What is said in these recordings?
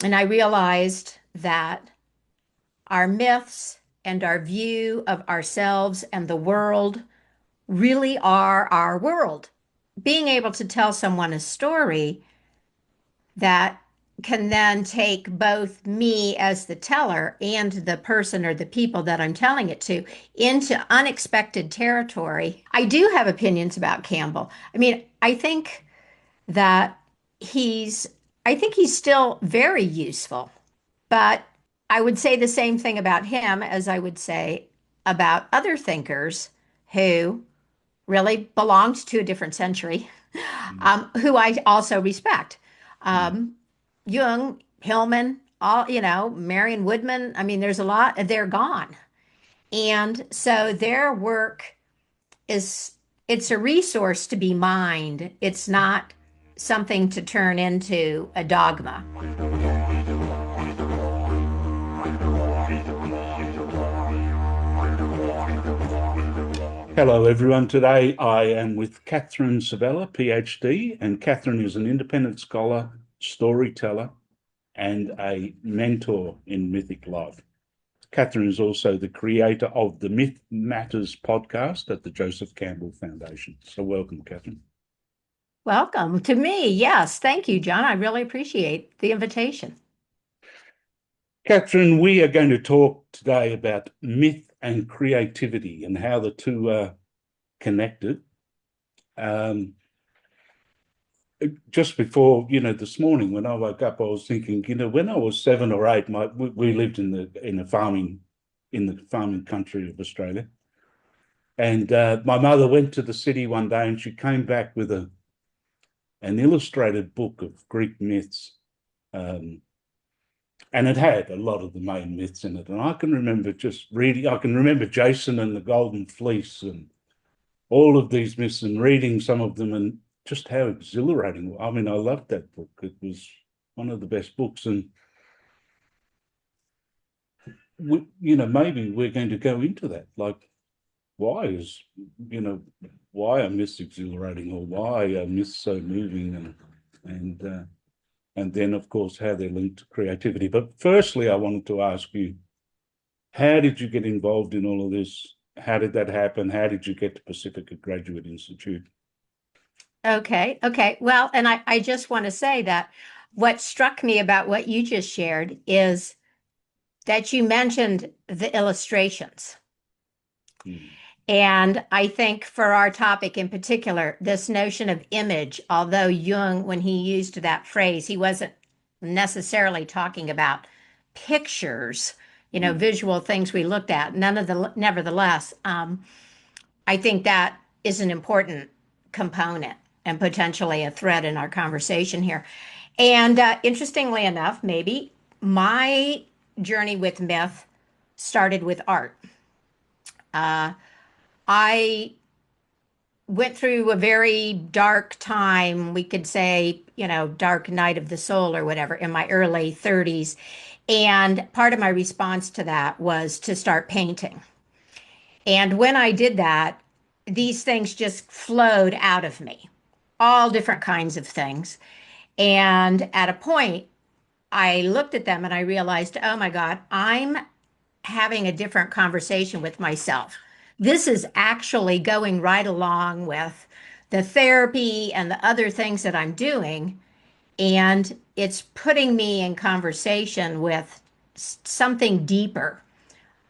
And I realized that our myths and our view of ourselves and the world really are our world. Being able to tell someone a story that can then take both me as the teller and the person or the people that I'm telling it to into unexpected territory. I do have opinions about Campbell. I mean, that he's, I think he's still very useful, but I would say the same thing about him as I would say about other thinkers who really belonged to a different century, Mm, who I also respect. mm. Um, Jung, Hillman, Marion Woodman. I mean, there's a lot, they're gone. And so their work is, it's a resource to be mined. It's not something to turn into a dogma. Hello, everyone. Today I am with Catherine Svehla PhD, and Catherine is an independent scholar, storyteller, and a mentor in mythic life. Catherine is also the creator of the Myth Matters podcast at the Joseph Campbell Foundation. So, welcome, Catherine. Welcome to me. Yes, thank you, John. I really appreciate the invitation. Catherine, we are going to talk today about myth and creativity and how the two are connected. Um, just before, this morning when I woke up, I was thinking, when I was 7 or 8, we lived in the farming country of Australia, and my mother went to the city one day, and she came back with an illustrated book of Greek myths, um, and it had a lot of the main myths in it. And I can remember just reading. I can remember Jason and the Golden Fleece and all of these myths and reading some of them and just how exhilarating. I mean, I loved that book. It was one of the best books. And, maybe we're going to go into that. Like, why is, you know, why are myths exhilarating or why are myths so moving and then, of course, how they're linked to creativity. But firstly, I wanted to ask you, how did you get involved in all of this? How did that happen? How did you get to Pacifica Graduate Institute? Okay. Well, and I just want to say that what struck me about what you just shared is that you mentioned the illustrations. Mm, And I think for our topic in particular, this notion of image, although Jung, when he used that phrase, he wasn't necessarily talking about pictures, mm, visual things we looked at. Nevertheless, I think that is an important component and potentially a thread in our conversation here. And interestingly enough, maybe my journey with myth started with art. Uh, I went through a very dark time, we could say, dark night of the soul or whatever, in my early 30s. And part of my response to that was to start painting. And when I did that, these things just flowed out of me, all different kinds of things. And at a point, I looked at them and I realized, oh my God, I'm having a different conversation with myself. This is actually going right along with the therapy and the other things that I'm doing. And it's putting me in conversation with something deeper,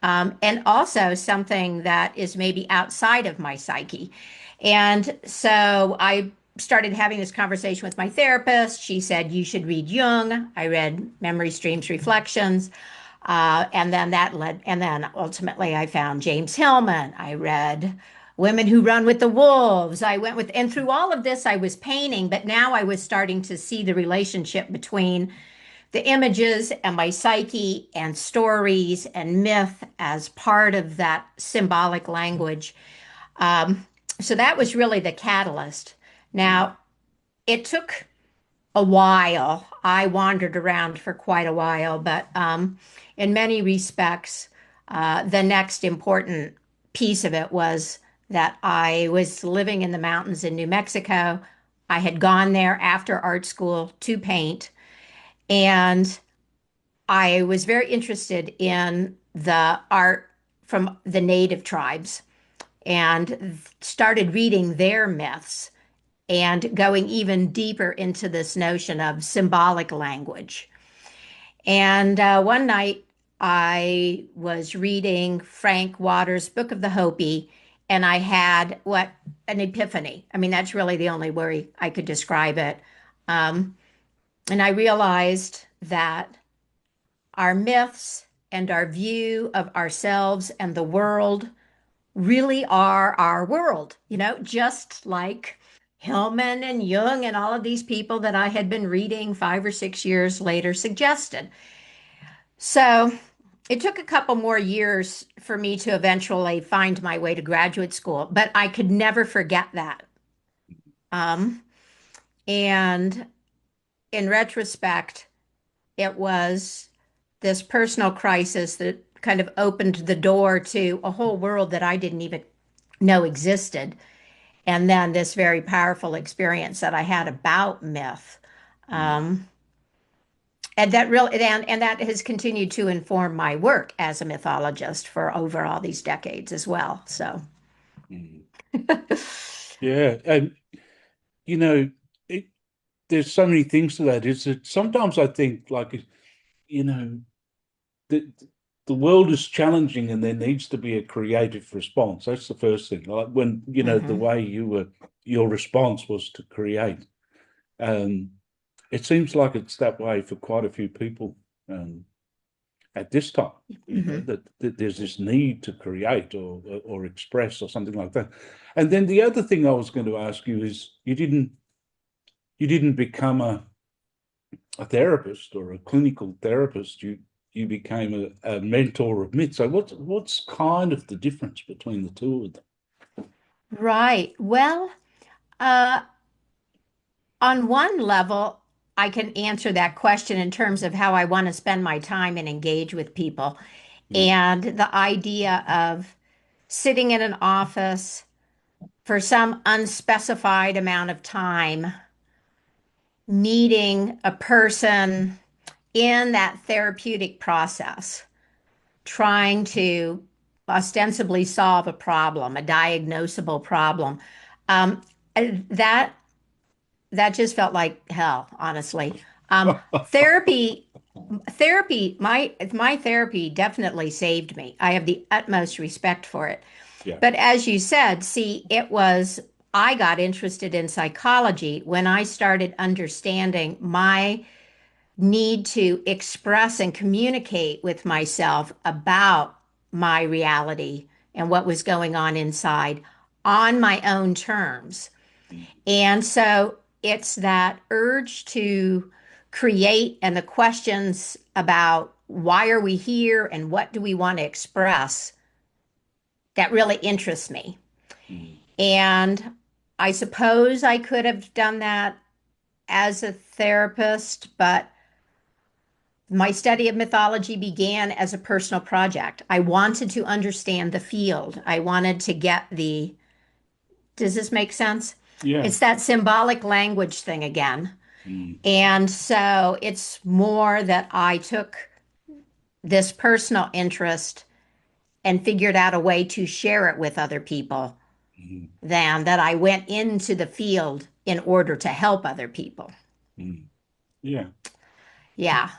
and also something that is maybe outside of my psyche. And so I started having this conversation with my therapist. She said, you should read Jung. I read Memory Streams Reflections. And then ultimately I found James Hillman. I read Women Who Run with the Wolves. And through all of this, I was painting, but now I was starting to see the relationship between the images and my psyche and stories and myth as part of that symbolic language. Um, so that was really the catalyst. mm, Now, it took a while. I wandered around for quite a while, but in many respects, the next important piece of it was that I was living in the mountains in New Mexico. I had gone there after art school to paint, and I was very interested in the art from the native tribes and started reading their myths and going even deeper into this notion of symbolic language. And one night I was reading Frank Waters' Book of the Hopi, and I had what an epiphany. I mean, that's really the only way I could describe it. Um, and I realized that our myths and our view of ourselves and the world really are our world, just like Hillman and Jung and all of these people that I had been reading 5 or 6 years later suggested. So it took a couple more years for me to eventually find my way to graduate school, but I could never forget that. Um, and in retrospect, it was this personal crisis that kind of opened the door to a whole world that I didn't even know existed. And then this very powerful experience that I had about myth. Mm, Um, and that has continued to inform my work as a mythologist for over all these decades as well. So mm. Yeah, and you know, it, there's so many things to that. Is that sometimes I think like you know the the world is challenging and there needs to be a creative response. That's the first thing. Like when the mhm. way your response was to create. Um, it seems like it's that way for quite a few people at this time. Mhm. That there's this need to create or express or something like that. And then the other thing I was going to ask you is you didn't become a therapist or a clinical therapist. You became a mentor of myth. So what's kind of the difference between the two of them? Right. Well, uh, on one level, I can answer that question in terms of how I want to spend my time and engage with people. Mm, And the idea of sitting in an office for some unspecified amount of time, meeting a person in that therapeutic process, trying to ostensibly solve a problem, a diagnosable problem. Um, that that just felt like hell, honestly. Therapy, my therapy definitely saved me. I have the utmost respect for it. yeah. But as you said, see, I got interested in psychology when I started understanding my need to express and communicate with myself about my reality and what was going on inside on my own terms. Mm, And so it's that urge to create and the questions about why are we here and what do we want to express that really interests me. mm, And I suppose I could have done that as a therapist, but my study of mythology began as a personal project. I wanted to understand the field. I wanted to get does this make sense? yeah. It's that symbolic language thing again. Mm, And so it's more that I took this personal interest and figured out a way to share it with other people mm, than that I went into the field in order to help other people. mm. Yeah. Yeah,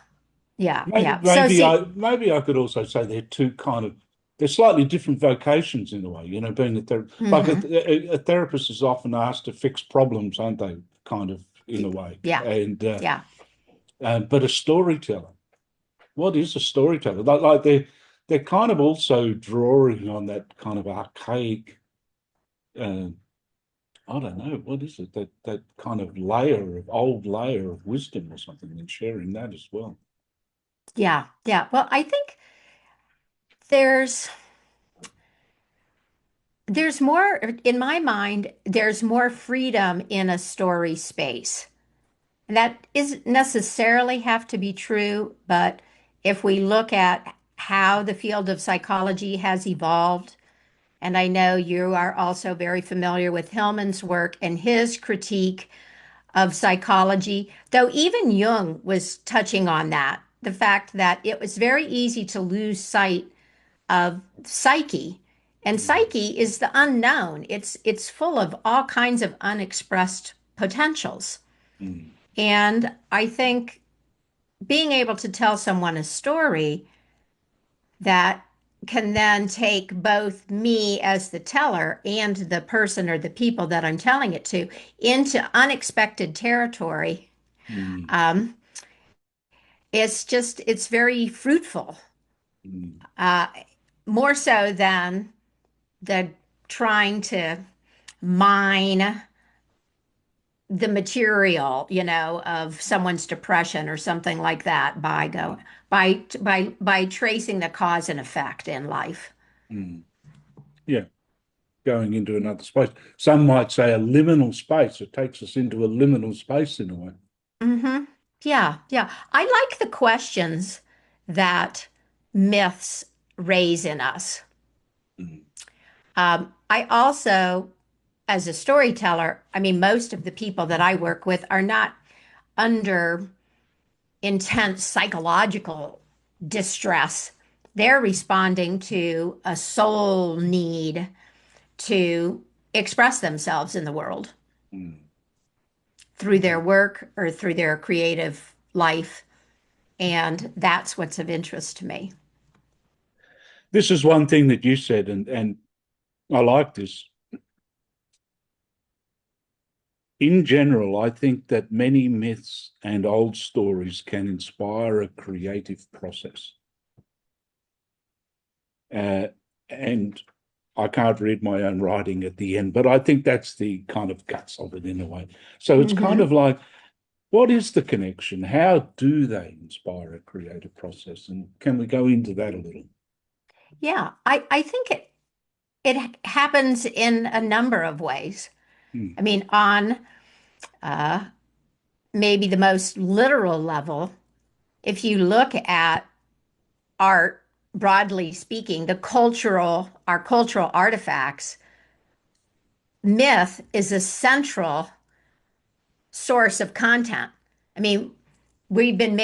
yeah, Maybe yeah. So see, maybe I could also say they're slightly different vocations in a way. Being like hmm, a therapist is often asked to fix problems, aren't they? Kind of in a way. yeah, And yeah. but a storyteller, what is a storyteller? Like they're kind of also drawing on that kind of archaic. Uh, I don't know what is it that kind of old layer of wisdom or something, and sharing that as well. Yeah, yeah. Well, I think there's there's more in my mind, there's more freedom in a story space. And that isn't necessarily have to be true, but if we look at how the field of psychology has evolved, and I know you are also very familiar with Hillman's work and his critique of psychology, though even Jung was touching on that the fact that it was very easy to lose sight of psyche. And mm, psyche is the unknown. It's full of all kinds of unexpressed potentials. mm, And I think being able to tell someone a story that can then take both me as the teller and the person or the people that I'm telling it to into unexpected territory. mm, Um, it's very fruitful, mm, uh, more so than the trying to mine the material, of someone's depression or something like that by tracing the cause and effect in life. mm. Yeah, going into another space. Some might say a liminal space. It takes us into a liminal space in a way. Mm-hmm. Yeah, yeah. I like the questions that myths raise in us. Mm, I also, as a storyteller, I mean, most of the people that I work with are not under intense psychological distress. They're responding to a soul need to express themselves in the world mm. through their Yeah. work or through their creative life. And that's what's of interest to me. This is one thing that you said, and I like this. In general, I think that many myths and old stories can inspire a creative process. Uh, and I can't read my own writing at the end, but I think that's the kind of guts of it in a way. So it's kind Hmm. of like, what is the connection? How do they inspire a creative process? And can we go into that a little? Yeah, I think it happens in a number of ways. Mm, I mean, on uh, maybe the most literal level, if you look at art, broadly speaking, our cultural artifacts, myth is a central source of content. I mean, we've been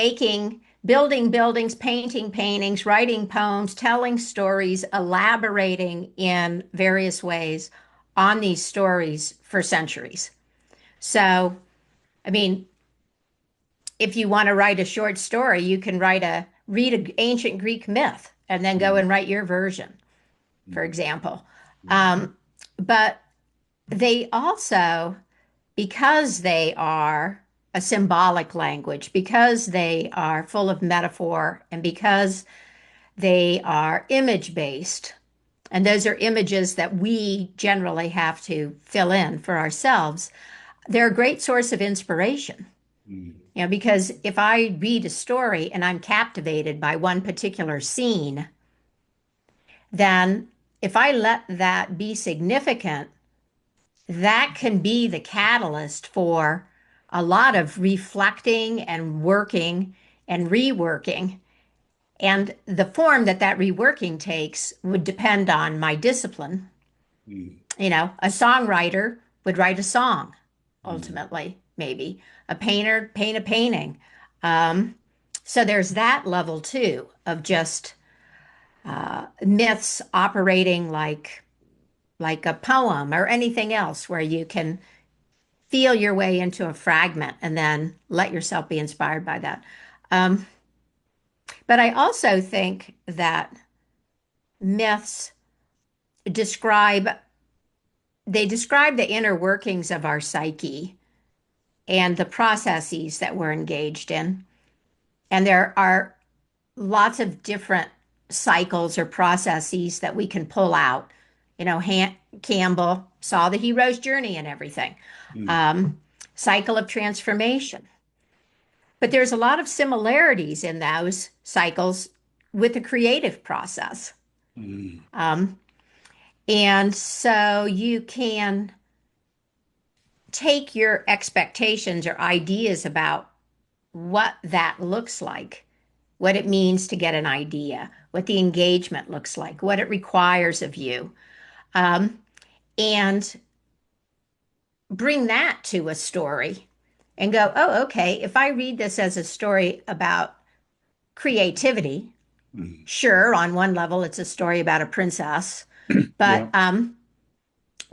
building buildings, painting paintings, writing poems, telling stories, elaborating in various ways on these stories for centuries. So, I mean, if you want to write a short story, you can read an ancient Greek myth and then go mm, and write your version, for mm, example. mm, But they also, because they are a symbolic language, because they are full of metaphor, and because they are image based, and those are images that we generally have to fill in for ourselves, they're a great source of inspiration. mm, Because if I read a story and I'm captivated by one particular scene, then if I let that be significant, that can be the catalyst for a lot of reflecting and working and reworking. And the form that that reworking takes would depend on my discipline. mm, A songwriter would write a song, mm, ultimately, maybe. A painter paint a painting. Um, so there's that level too of just myths operating like a poem or anything else where you can feel your way into a fragment and then let yourself be inspired by that. Um, but I also think that myths describe describe the inner workings of our psyche and the processes that we're engaged in. And there are lots of different cycles or processes that we can pull out. Campbell saw the hero's journey and everything. mm, Um, Cycle of transformation. But there's a lot of similarities in those cycles with the creative process. mm, Um, and so you can take your expectations or ideas about what that looks like, what it means to get an idea, what the engagement looks like, what it requires of you, um, and bring that to a story and go, oh, okay, if I read this as a story about creativity. Mm. Sure, on one level, it's a story about a princess, but Yeah.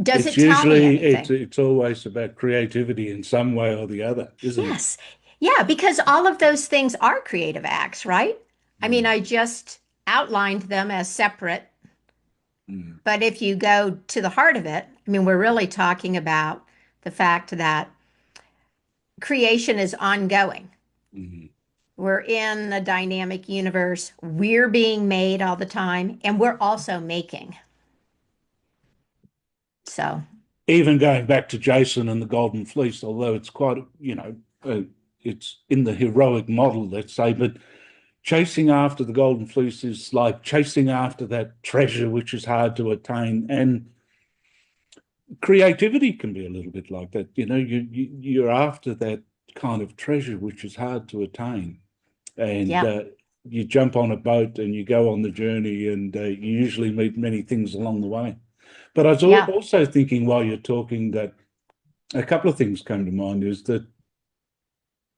does It's it tell me usually it's anything? it's always about creativity in some way or the other, isn't it? Yes. Yeah, because all of those things are creative acts, right? I mean, Mm. I just outlined them as separate, Mm. but if you go to the heart of it, I mean, we're really talking about the fact that creation is ongoing. Mm. We're in a dynamic universe. We're being made all the time, and we're also making. So, Even going back to Jason and the Golden Fleece, although it's quite, it's in the heroic model, let's say, but chasing after the Golden Fleece is like chasing after that treasure which is hard to attain. And creativity can be a little bit like that. You're after that kind of treasure which is hard to attain. And yeah, you jump on a boat and you go on the journey, and you usually meet many things along the way. But I was yeah, also thinking while you're talking that a couple of things came to mind is that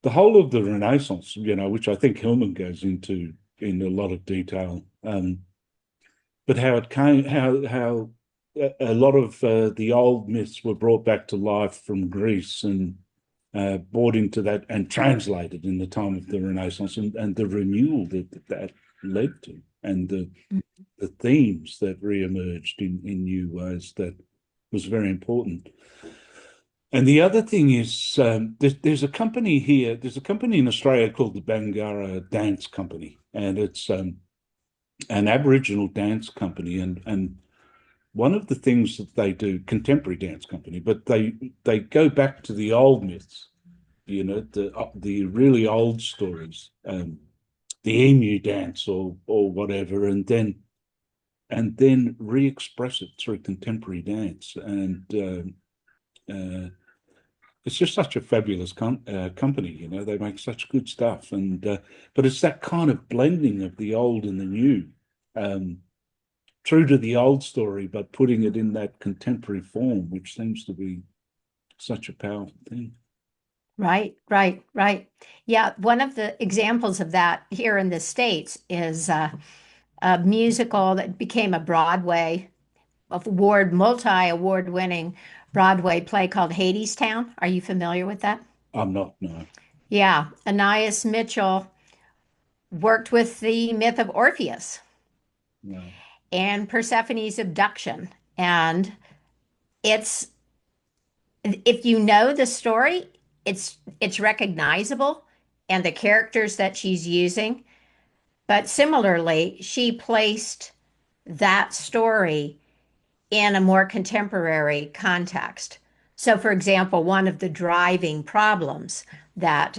the whole of the Renaissance, which I think Hillman goes into in a lot of detail, but how it came, how a lot of the old myths were brought back to life from Greece and brought into that and translated in the time of the Renaissance, and the renewal that led to, and the themes that re-emerged in new ways that was very important. And the other thing is, there's a company here. There's a company in Australia called the Bangara Dance Company, and it's an Aboriginal dance company. And one of the things that they do, contemporary dance company, but they go back to the old myths, the really old stories, the emu dance or whatever, and then re-express it through contemporary dance. And it's just such a fabulous company. They make such good stuff, and but it's that kind of blending of the old and the new, um, true to the old story, but putting it in that contemporary form, which seems to be such a powerful thing. right, right, right. Yeah, one of the examples of that here in the States is a musical that became a Broadway, multi-award winning Broadway play called Hadestown. Are you familiar with that? I'm not, no, Yeah, Anais Mitchell worked with the myth of Orpheus no. and Persephone's abduction. And it's if you know the story, it's recognizable and the characters that she's using. But similarly, she placed that story in a more contemporary context. So, for example, one of the driving problems that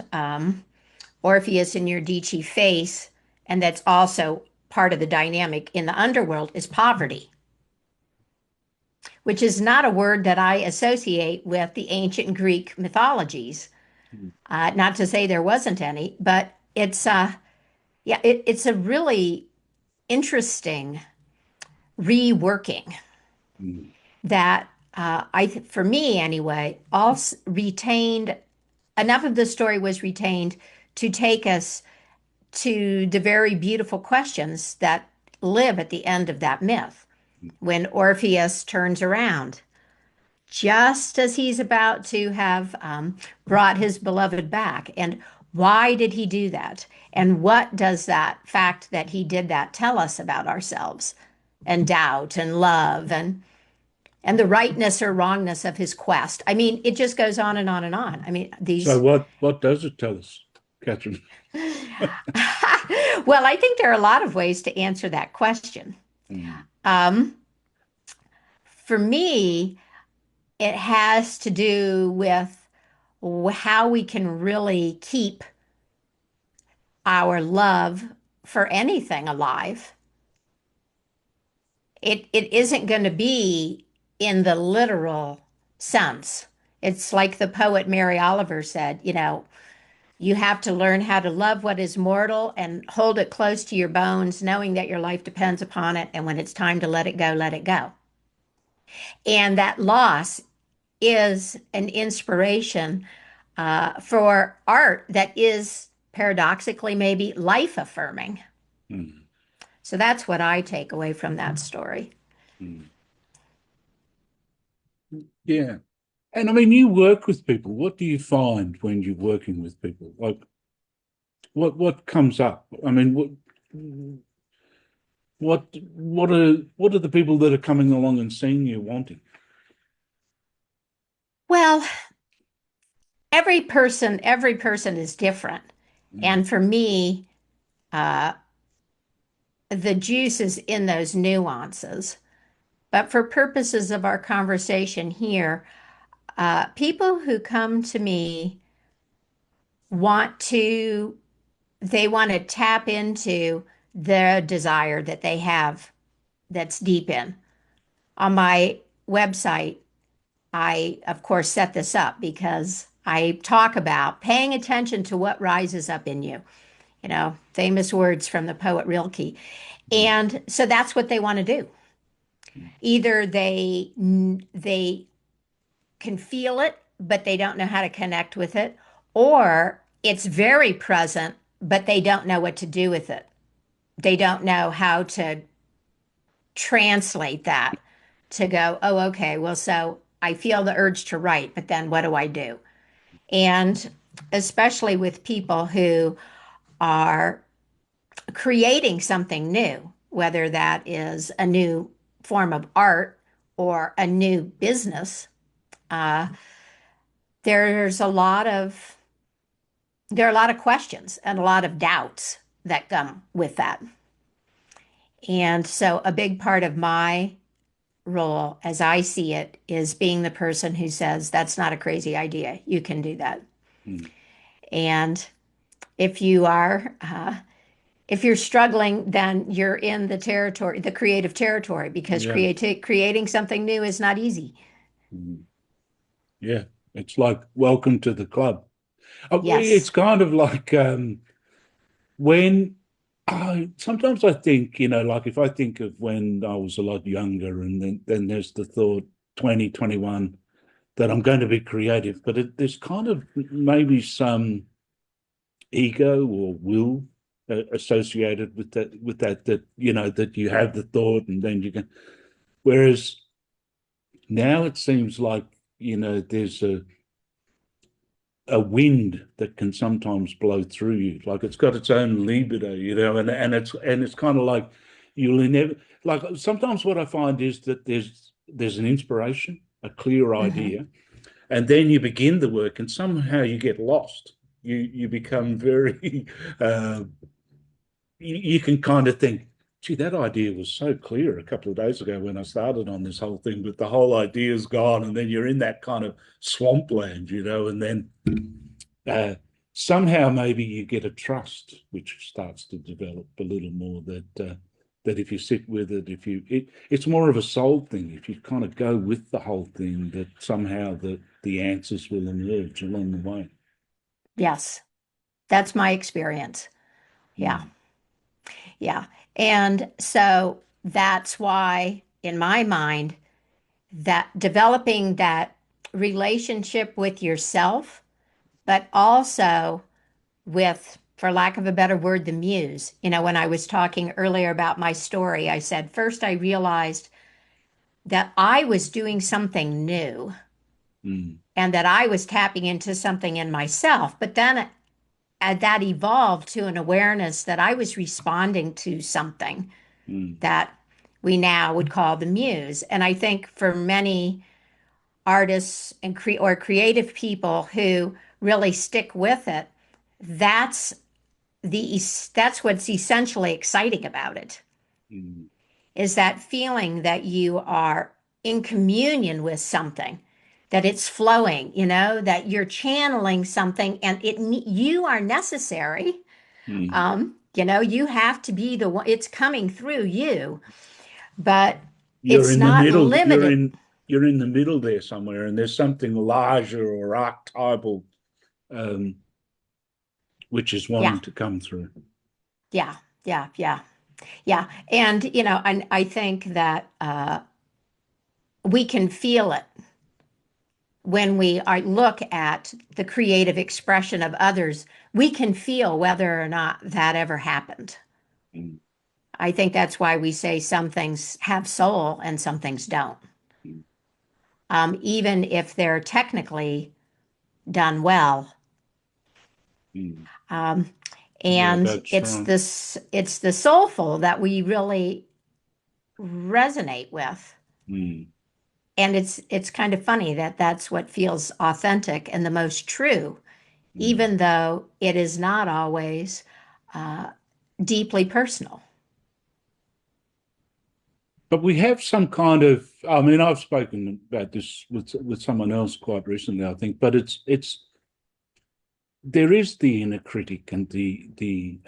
Orpheus and Eurydice face, and that's also part of the dynamic in the underworld, is poverty, which is not a word that I associate with the ancient Greek mythologies. Not to say there wasn't any, but it's a really interesting reworking Mm. that for me anyway, all retained enough of the story was retained to take us to the very beautiful questions that live at the end of that myth. When Orpheus turns around, just as he's about to have brought his beloved back. And why did he do that? And what does that fact that he did that tell us about ourselves and doubt and love and the rightness or wrongness of his quest? I mean, it just goes on and on and on. I mean, So these. what does it tell us, Catherine? Well, I think there are a lot of ways to answer that question. Mm. Um, for me, it has to do with how we can really keep our love for anything alive. It isn't going to be in the literal sense. It's like the poet Mary Oliver said, you have to learn how to love what is mortal and hold it close to your bones, knowing that your life depends upon it. And when it's time to let it go, let it go. And that loss is an inspiration for art that is paradoxically, maybe life affirming. mm, So that's what I take away from that story. mm. Yeah. And I mean, you work with people. What do you find when you're working with people? Like, what comes up? I mean, what are the people that are coming along and seeing you wanting? Well, every person is different. Mm, And for me, uh, the juice is in those nuances. But for purposes of our conversation here, people who come to me want to, they want to tap into the desire that they have that's deep in. On my website, I, of course, set this up because I talk about paying attention to what rises up in you, famous words from the poet Rilke. mm, And so that's what they want to do. Either they can feel it, but they don't know how to connect with it, or it's very present, but they don't know what to do with it. They don't know how to translate that to go, oh, okay, well, so I feel the urge to write, but then what do I do? And especially with people who are creating something new, whether that is a new form of art or a new business, uh, there's a lot of there are a lot of questions and a lot of doubts that come with that. And so a big part of my role, as I see it, is being the person who says, that's not a crazy idea. You can do that. mm. And if you are, if you're struggling, then you're in the territory, the creative territory, because Yeah. creating something new is not easy. Mm. Yeah. It's like welcome to the club. It's Yes. kind of like when sometimes I think, like if I think of when I was a lot younger, and then there's the thought 2021 that I'm going to be creative, but there's kind of maybe some ego or will associated with that that you have the thought and then you can. Whereas now it seems like there's a wind that can sometimes blow through you. Like it's got its own libido, and it's kind of like you'll never like sometimes what I find is that there's an inspiration, a clear Hmm. idea, and then you begin the work and somehow you get lost. You become very you can kind of think, gee, that idea was so clear a couple of days ago when I started on this whole thing, but the whole idea's gone, and then you're in that kind of swampland, and then uh, somehow maybe you get a trust which starts to develop a little more that if you sit with it, it's more of a soul thing. If you kind of go with the whole thing, that somehow the answers will emerge along the way. Yes. That's my experience. Yeah. Mm, Yeah. And so that's why, in my mind, that developing that relationship with yourself, but also with, for lack of a better word, the muse. When I was talking earlier about my story, I said, first I realized that I was doing something new mm, and that I was tapping into something in myself. But then that evolved to an awareness that I was responding to something mm, that we now would call the muse. And I think for many artists and or creative people who really stick with it, that's that's what's essentially exciting about it, mm, is that feeling that you are in communion with something, that it's flowing, that you're channeling something, and you are necessary. mm. You have to be the one, it's coming through you, but You're it's in the not middle. limited. You're in the middle there somewhere, and there's something larger or archetypal, um, which is Yeah, wanting to come through. yeah, yeah, yeah, yeah. And, I think that we can feel it when we look at the creative expression of others, we can feel whether or not that ever happened. mm, I think that's why we say some things have soul and some things don't, mm, even if they're technically done well. mm. Um, Yeah, and that's right. it's the soulful that we really resonate with. Mm, And it's kind of funny that that's what feels authentic and the most true, mm. even though it is not always uh, deeply personal. But we have some kind of, I mean, I've spoken about this with someone else quite recently, I think, but it's there is the inner critic and the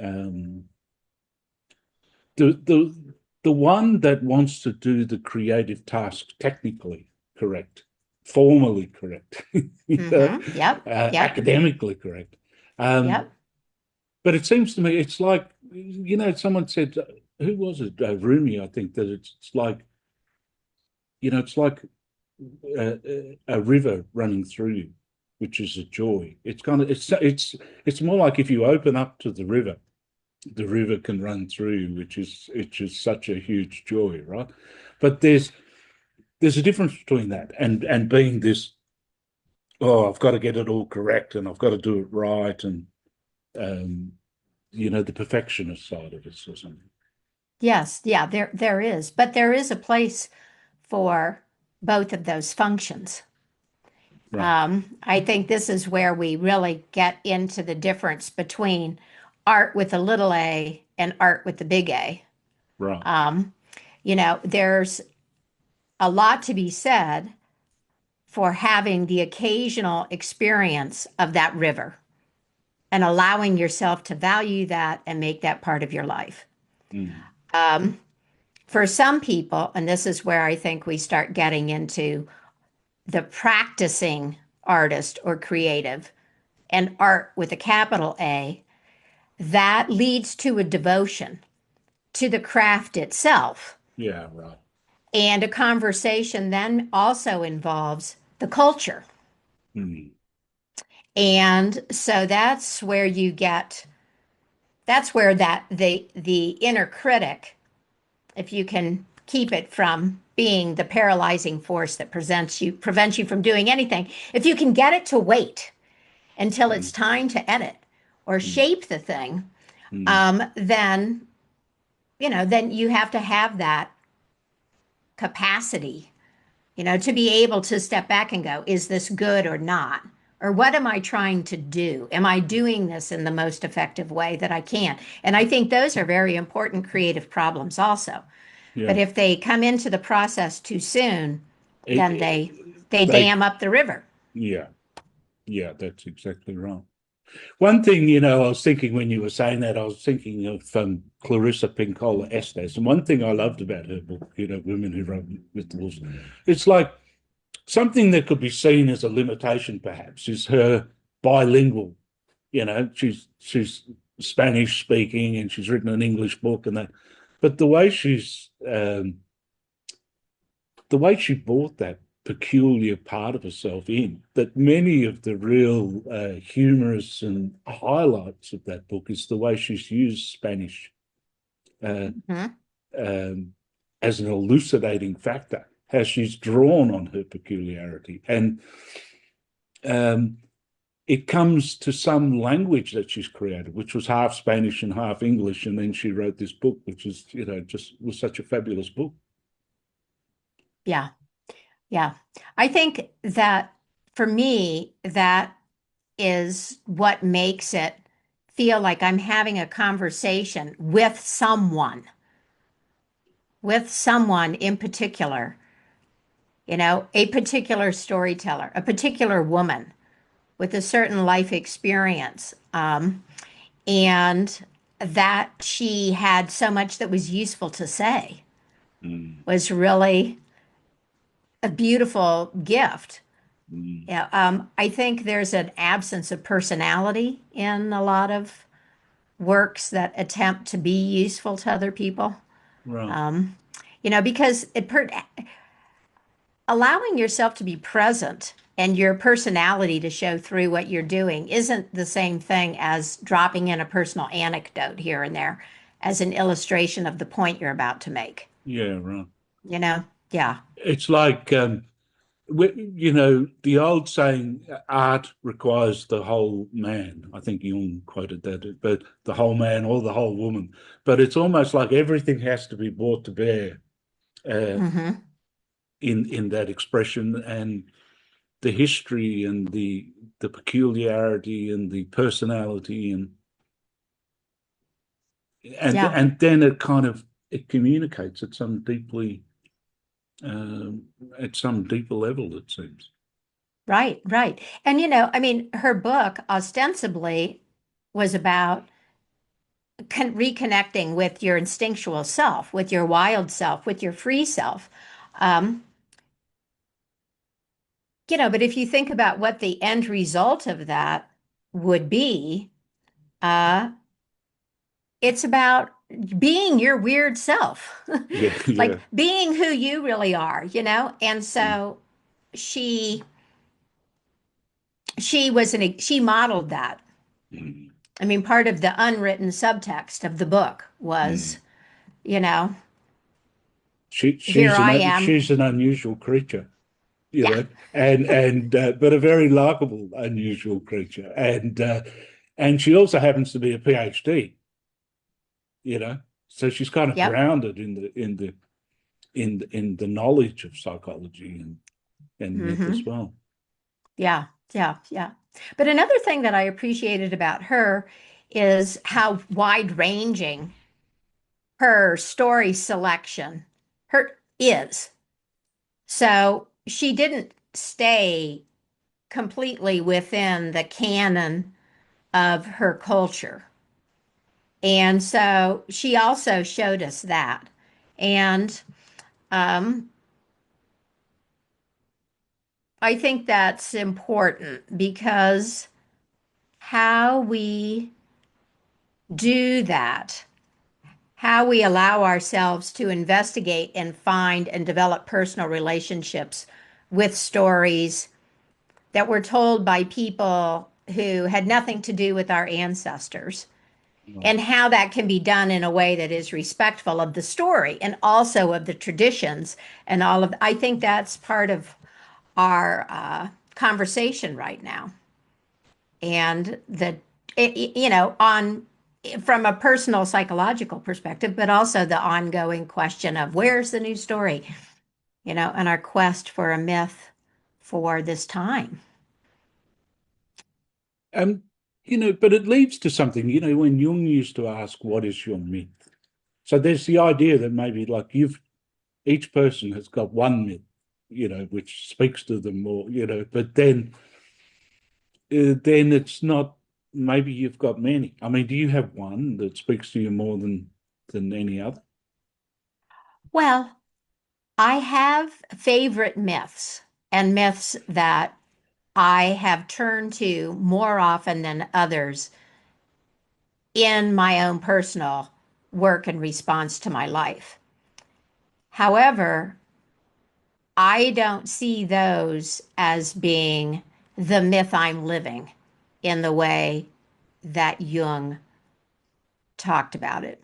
the one that wants to do the creative task technically correct, formally correct, Yep. Yep. academically correct. Um, Yep. but it seems to me it's like, someone said, who was it? Rumi, I think, that it's like, it's like a river running through you, which is a joy. It's kind of it's more like if you open up to the river can run through you, which is such a huge joy, right? But there's a difference between that and being this, oh, I've got to get it all correct and I've got to do it right, and um, the perfectionist side of it or something. Yes. Yeah. There is, but there is a place for both of those functions. Right, I think this is where we really get into the difference between art with a little a and art with the big A. right. Um, there's a lot to be said for having the occasional experience of that river and allowing yourself to value that and make that part of your life. Mm, Um, for some people, and this is where I think we start getting into the practicing artist or creative and art with a capital A, that leads to a devotion to the craft itself. yeah, right. And a conversation then also involves the culture. Mm, And so that's where the inner critic, if you can keep it from being the paralyzing force that prevents you from doing anything, if you can get it to wait until it's mm, time to edit or mm, shape the thing, mm, then then you have to have that capacity, to be able to step back and go, is this good or not? Or what am I trying to do? Am I doing this in the most effective way that I can? And I think those are very important creative problems also. But yeah. if they come into the process too soon, then they They, dam up the river. yeah, yeah, that's exactly right. One thing, I was thinking when you were saying that, I was thinking of Clarissa Pinkola Estes. And one thing I loved about her book, Women Who Wrote with the Wolves, it's like something that could be seen as a limitation, perhaps, is her bilingual. She's Spanish speaking and she's written an English book and that. But the way she brought that peculiar part of herself in, that many of the real humorous and highlights of that book is the way she's used Spanish uh, Mhm. um, as an elucidating factor, how she's drawn on her peculiarity. And um, it comes to some language that she's created, which was half Spanish and half English. And then she wrote this book, which is, just was such a fabulous book. Yeah. Yeah. I think that for me, that is what makes it feel like I'm having a conversation with someone in particular, a particular storyteller, a particular woman with a certain life experience. And that she had so much that was useful to say Mm, was really a beautiful gift. mm, Yeah, I think there's an absence of personality in a lot of works that attempt to be useful to other people. right. Because allowing yourself to be present and your personality to show through what you're doing isn't the same thing as dropping in a personal anecdote here and there as an illustration of the point you're about to make. Yeah, right. You know? Yeah. It's like the old saying, art requires the whole man. I think Jung quoted that, but the whole man or the whole woman. But it's almost like everything has to be brought to bear uh, Mm-hmm. in that expression, and the history and the peculiarity and the personality, Yeah. and then it communicates at some deeply um, at some deeper level, it seems. Right, right. And I mean, her book ostensibly was about reconnecting with your instinctual self, with your wild self, with your free self. Um, but if you think about what the end result of that would be, uh, it's about being your weird self, Yeah, like yeah. being who you really are. And so she she modeled that. Mm. I mean, part of the unwritten subtext of the book was, Mm. you know, She here I am. she's an unusual creature, Yeah. and but a very likable unusual creature, and she also happens to be a PhD, so she's kind of Yep. grounded in the knowledge of psychology and myth as Hmm. well. Yeah. Yeah. Yeah. But another thing that I appreciated about her is how wide ranging her story selection her is. So she didn't stay completely within the canon of her culture. And so she also showed us that. And um, I think that's important because how we do that, how we allow ourselves to investigate and find and develop personal relationships with stories that were told by people who had nothing to do with our ancestors, Right. and how that can be done in a way that is respectful of the story and also of the traditions and all of. I think that's part of our conversation right now, and on from a personal psychological perspective, but also the ongoing question of where's the new story, and our quest for a myth for this time. Um, but it leads to something, when Jung used to ask, what is your myth? So there's the idea that maybe like each person has got one myth, which speaks to them more, but then it's not, maybe you've got many. I mean, do you have one that speaks to you more than any other? Well, I have favorite myths and myths that I have turned to more often than others in my own personal work and response to my life. However, I don't see those as being the myth I'm living in the way that Jung talked about it.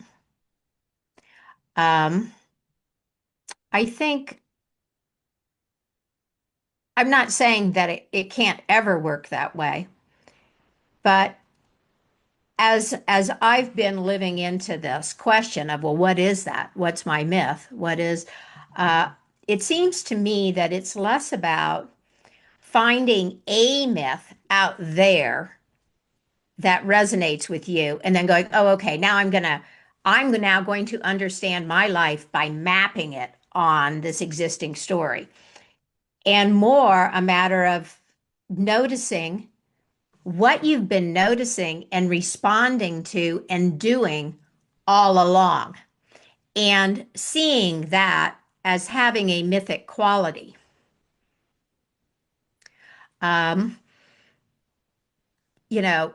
Um, I think I'm not saying that it can't ever work that way, but as I've been living into this question of, well, what is that? What's my myth? Uh, it seems to me that it's less about finding a myth out there that resonates with you and then going, oh, okay, I'm now going to understand my life by mapping it on this existing story. And more a matter of noticing what you've been noticing and responding to and doing all along, and seeing that as having a mythic quality. Um, you know,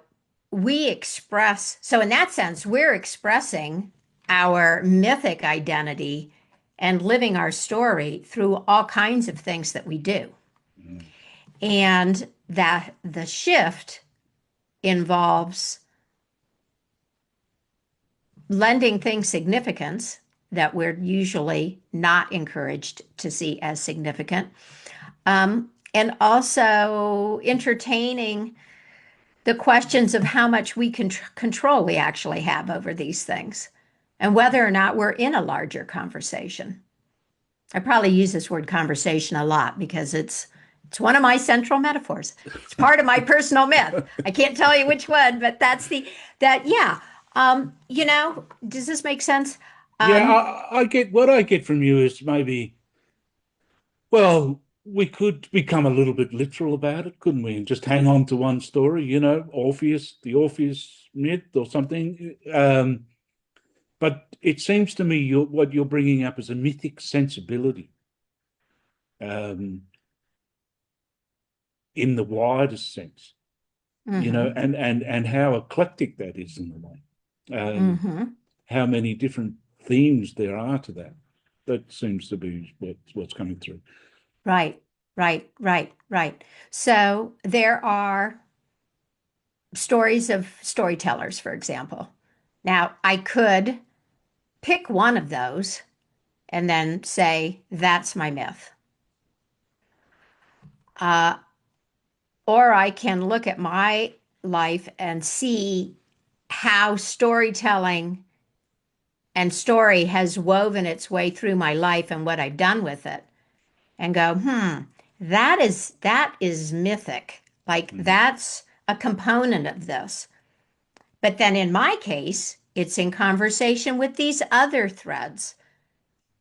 so in that sense, we're expressing our mythic identity and living our story through all kinds of things that we do. Mm. And that the shift involves lending things significance that we're usually not encouraged to see as significant, and also entertaining the questions of how much we can control we actually have over these things and whether or not we're in a larger conversation. I probably use this word conversation a lot because it's one of my central metaphors. It's part of my personal myth. I can't tell you which one, but that's the that yeah. Does this make sense? Yeah, Um, I get what I get from you is maybe, well, we could become a little bit literal about it, couldn't we? And just hang on to one story, Orpheus, the Orpheus myth or something. But it seems to me what you're bringing up is a mythic sensibility, um, in the widest sense, mhm, and how eclectic that is in a way. mhm. How many different themes there are to that. That seems to be what's coming through. Right, right, right, right. So there are stories of storytellers, for example. Now, I could pick one of those and then say, that's my myth. Uh, or I can look at my life and see how storytelling and story has woven its way through my life and what I've done with it and go, that is mythic. Like Mm, that's a component of this. But then in my case, it's in conversation with these other threads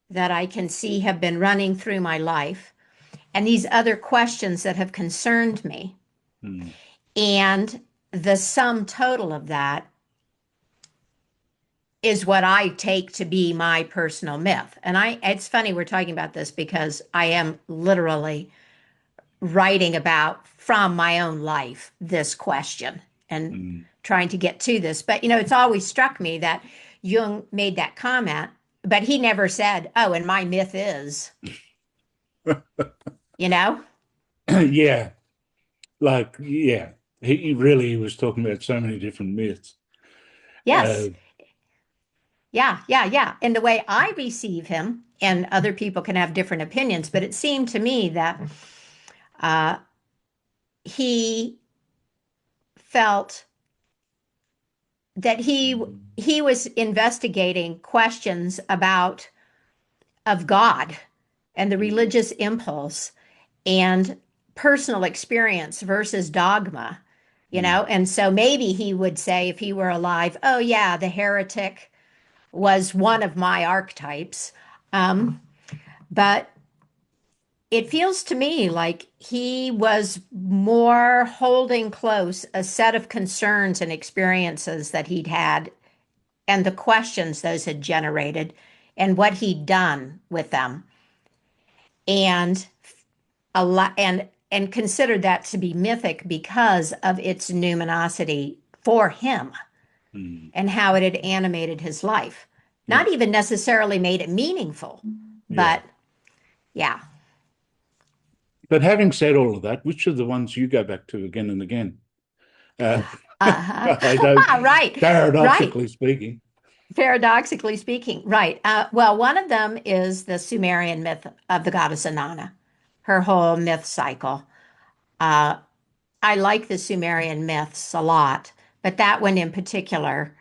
that I can see have been running through my life and these other questions that have concerned me. mm, And the sum total of that is what I take to be my personal myth. And it's funny we're talking about this because I am literally writing about from my own life this question and mm. trying to get to this. But it's always struck me that Jung made that comment, but he never said, "Oh, and my myth is," you know? Yeah, yeah. He really was talking about so many different myths. Uh, Yes. Yeah, yeah, yeah. And the way I receive him, and other people can have different opinions, but it seemed to me that uh, he felt that he was investigating questions about of God and the mm, religious impulse and personal experience versus dogma, mm, and so maybe he would say if he were alive, oh yeah, the heretic was one of my archetypes. But it feels to me like he was more holding close a set of concerns and experiences that he'd had and the questions those had generated and what he'd done with them and a lot and considered that to be mythic because of its numinosity for him mm. and how it had animated his life. Yeah, Not even necessarily made it meaningful, yeah. but yeah. But having said all of that, which are the ones you go back to again and again? Uh, Uh-huh. I don't, Right, right. paradoxically speaking. Paradoxically speaking, right. Well, one of them is the Sumerian myth of the goddess Inanna, her whole myth cycle. Uh, I like the Sumerian myths a lot, but that one in particular,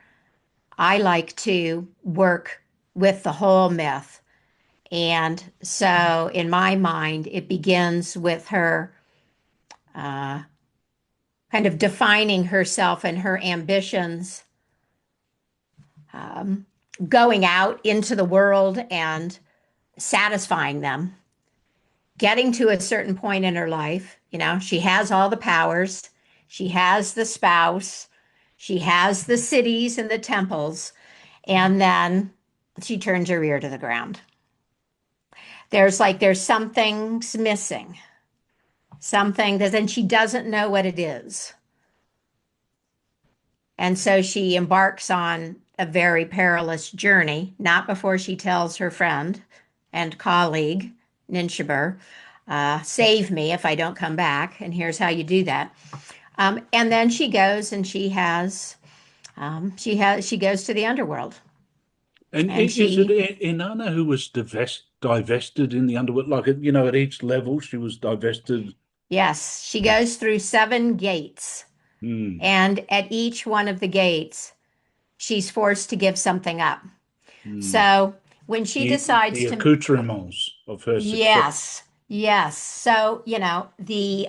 I like to work with the whole myth. And so, in my mind, it begins with her uh, kind of defining herself and her ambitions, um, going out into the world and satisfying them, getting to a certain point in her life. She has all the powers, she has the spouse, she has the cities and the temples, and then she turns her ear to the ground. There's something's missing, something that then she doesn't know what it is. And so she embarks on a very perilous journey, not before she tells her friend and colleague, Ninshibur, save me if I don't come back. And here's how you do that. And then she goes and she goes to the underworld And and is it she, Inanna who was divested in the underworld? Like, at each level, she was divested. yes, she goes through seven gates. Hmm, And at each one of the gates, she's forced to give something up. hmm. So when she decides The to, accoutrements of her success. yes, yes. So, the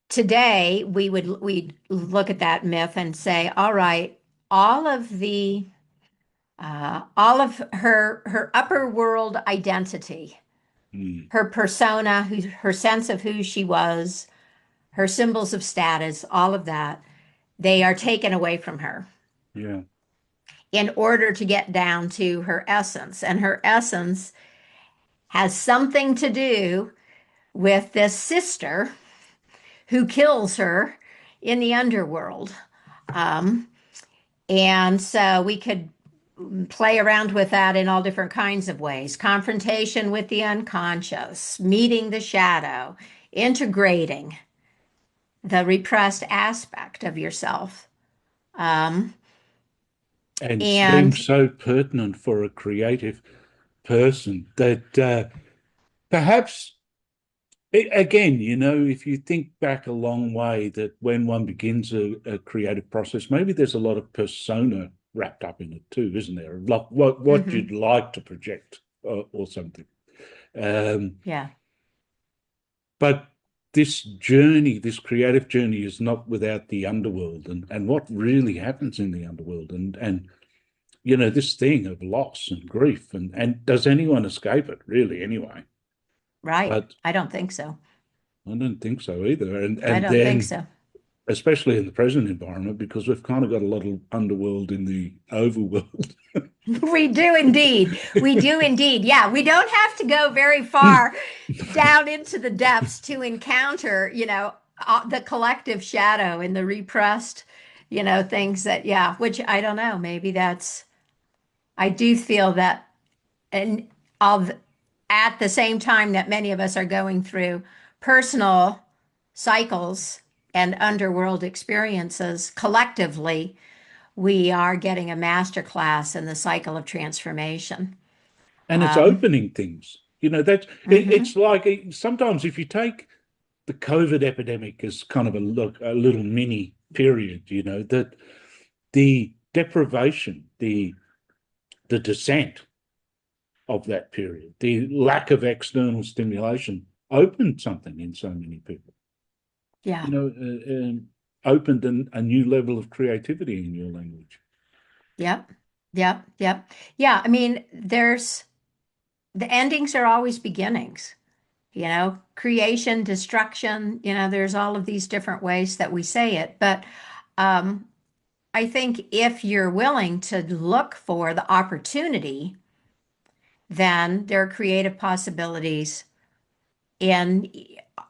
today we'd look at that myth and say, all right, all of the all of her upper world identity, Hmm, her persona, her sense of who she was, her symbols of status, all of that, they are taken away from her yeah. in order to get down to her essence. And her essence has something to do with this sister who kills her in the underworld. Um, and so we could play around with that in all different kinds of ways: confrontation with the unconscious, meeting the shadow, integrating the repressed aspect of yourself. Um, And seems and so pertinent for a creative person that perhaps, again, if you think back a long way, that when one begins a creative process, maybe there's a lot of persona wrapped up in it too, isn't there? Like what mhm, you'd like to project, or something. Um, yeah, but this journey, this creative journey, is not without the underworld and what really happens in the underworld, and this thing of loss and grief, and does anyone escape it really anyway? right. But I don't think so. I don't think so either. And I and don't think then, so. especially in the present environment, because we've kind of got a lot of underworld in the overworld. We do indeed. We do indeed. Yeah, we don't have to go very far down into the depths to encounter, the collective shadow and the repressed, things that, yeah, which I don't know. Maybe I do feel that, and of at the same time that many of us are going through personal cycles and underworld experiences collectively, we are getting a master class in the cycle of transformation. And it's Um, opening things. That it's mhm. like, sometimes if you take the COVID epidemic as kind of a little mini period, that the deprivation, the descent of that period, the lack of external stimulation opened something in so many people. Yeah. Opened a new level of creativity in your language. Yep. Yep. Yep. Yeah. I mean, the endings are always beginnings, creation, destruction, there's all of these different ways that we say it. But um, I think if you're willing to look for the opportunity, then there are creative possibilities in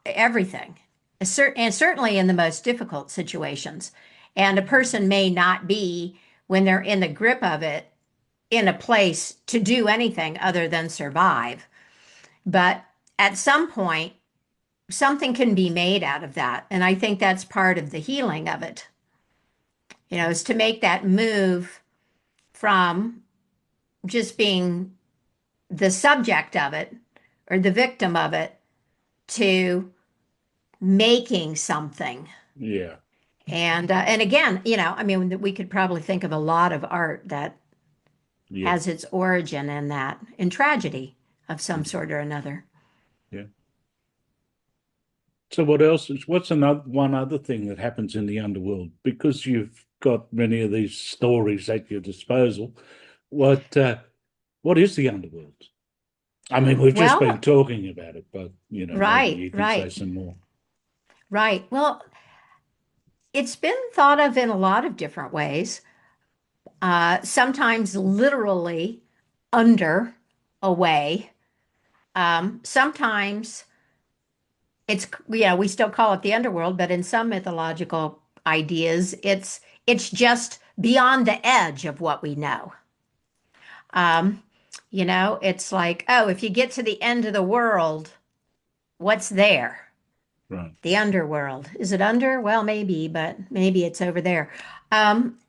everything, and certainly in the most difficult situations. And a person may not be, when they're in the grip of it, in a place to do anything other than survive. But at some point, something can be made out of that. And I think that's part of the healing of it, is to make that move from just being the subject of it or the victim of it to making something. Yeah, And again, I mean, we could probably think of a lot of art that yeah, has its origin in that, in tragedy of some mhm, sort or another. yeah. So what else what's another one other thing that happens in the underworld? Because you've got many of these stories at your disposal. What uh, what is the underworld? I mean, we've just been Well, talking about it, but maybe right, you can say right, some more. right. Well, it's been thought of in a lot of different ways. Sometimes literally under a way. Sometimes we still call it the underworld, but in some mythological ideas, it's just beyond the edge of what we know. Um, it's like, oh, if you get to the end of the world, what's there? Right. The underworld. Is it under? Well, maybe, but maybe it's over there. Um,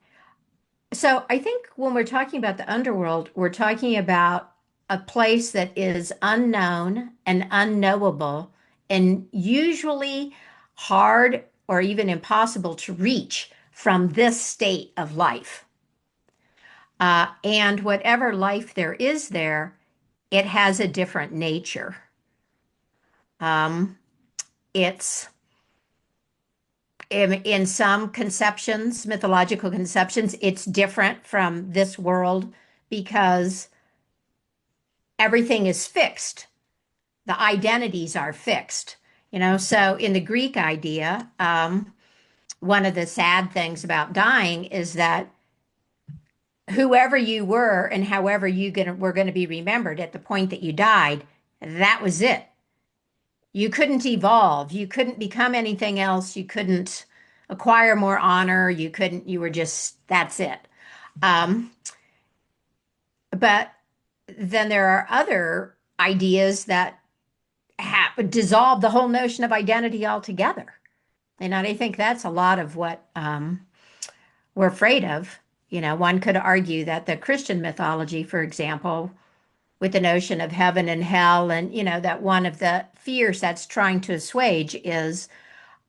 so I think when we're talking about the underworld, we're talking about a place that is unknown and unknowable and usually hard or even impossible to reach from this state of life. And whatever life there is there, it has a different nature. Um, it's in some conceptions, mythological conceptions, it's different from this world because everything is fixed. The identities are fixed. So in the Greek idea, one of the sad things about dying is that whoever you were and however were going to be remembered at the point that you died, that was it. You couldn't evolve. You couldn't become anything else. You couldn't acquire more honor. You were just, that's it. Um, but then there are other ideas that dissolve the whole notion of identity altogether. And I think that's a lot of what we're afraid of. One could argue that the Christian mythology, for example, with the notion of heaven and hell, and that one of the fears that's trying to assuage is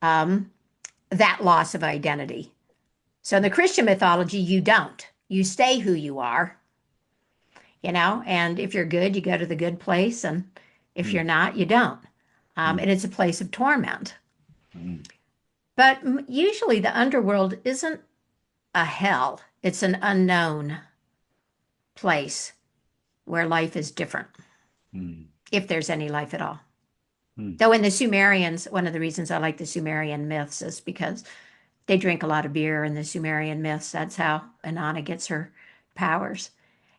um, that loss of identity. So in the Christian mythology, you don't. You stay who you are, and if you're good, you go to the good place, and if Mm, you're not, you don't. mm, And it's a place of torment. mm, But usually the underworld isn't a hell, it's an unknown place where life is different, mm, if there's any life at all. mm. Though in the Sumerians, one of the reasons I like the Sumerian myths is because they drink a lot of beer in the Sumerian myths. That's how Inanna gets her powers.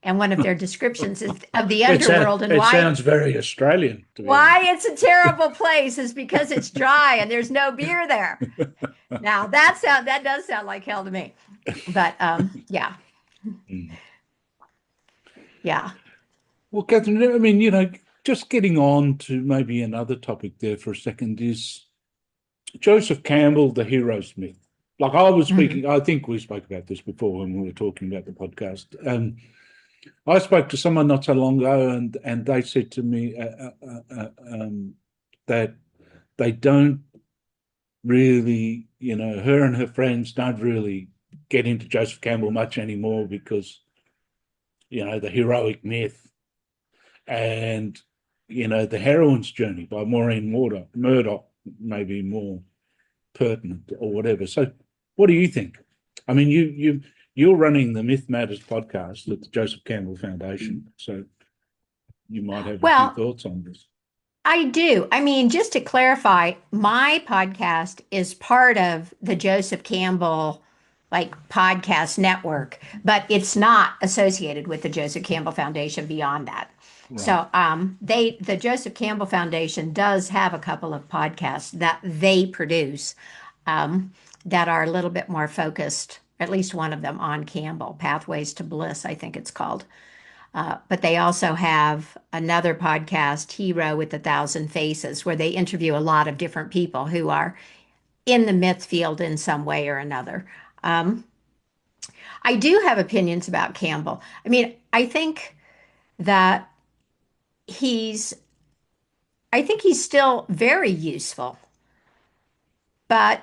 And one of their descriptions of the underworld and It why sounds very Australian, to be honest. why it's a terrible place is because it's dry and there's no beer there. Now that does sound like hell to me. But yeah, Mm. yeah. Well, Catherine, I mean, just getting on to maybe another topic there for a second is Joseph Campbell, the hero's myth. Like I was Mhm. speaking, I think we spoke about this before when we were talking about the podcast. I spoke to someone not so long ago, and they said to me that they don't really, her and her friends don't really get into Joseph Campbell much anymore because, the heroic myth and, the heroine's journey by Maureen Murdoch may be more pertinent or whatever. So what do you think? I mean, you're running the Myth Matters podcast at the Joseph Campbell Foundation, so you might have a few Well, thoughts on this. I do. I mean, just to clarify, my podcast is part of the Joseph Campbell podcast network, but it's not associated with the Joseph Campbell Foundation beyond that. Right. So the Joseph Campbell Foundation does have a couple of podcasts that they produce that are a little bit more focused, at least one of them on Campbell, Pathways to Bliss, I think it's called. But they also have another podcast, Hero with a Thousand Faces, where they interview a lot of different people who are in the myth field in some way or another. Um, I do have opinions about Campbell. I mean, that he's, I think he's still very useful, but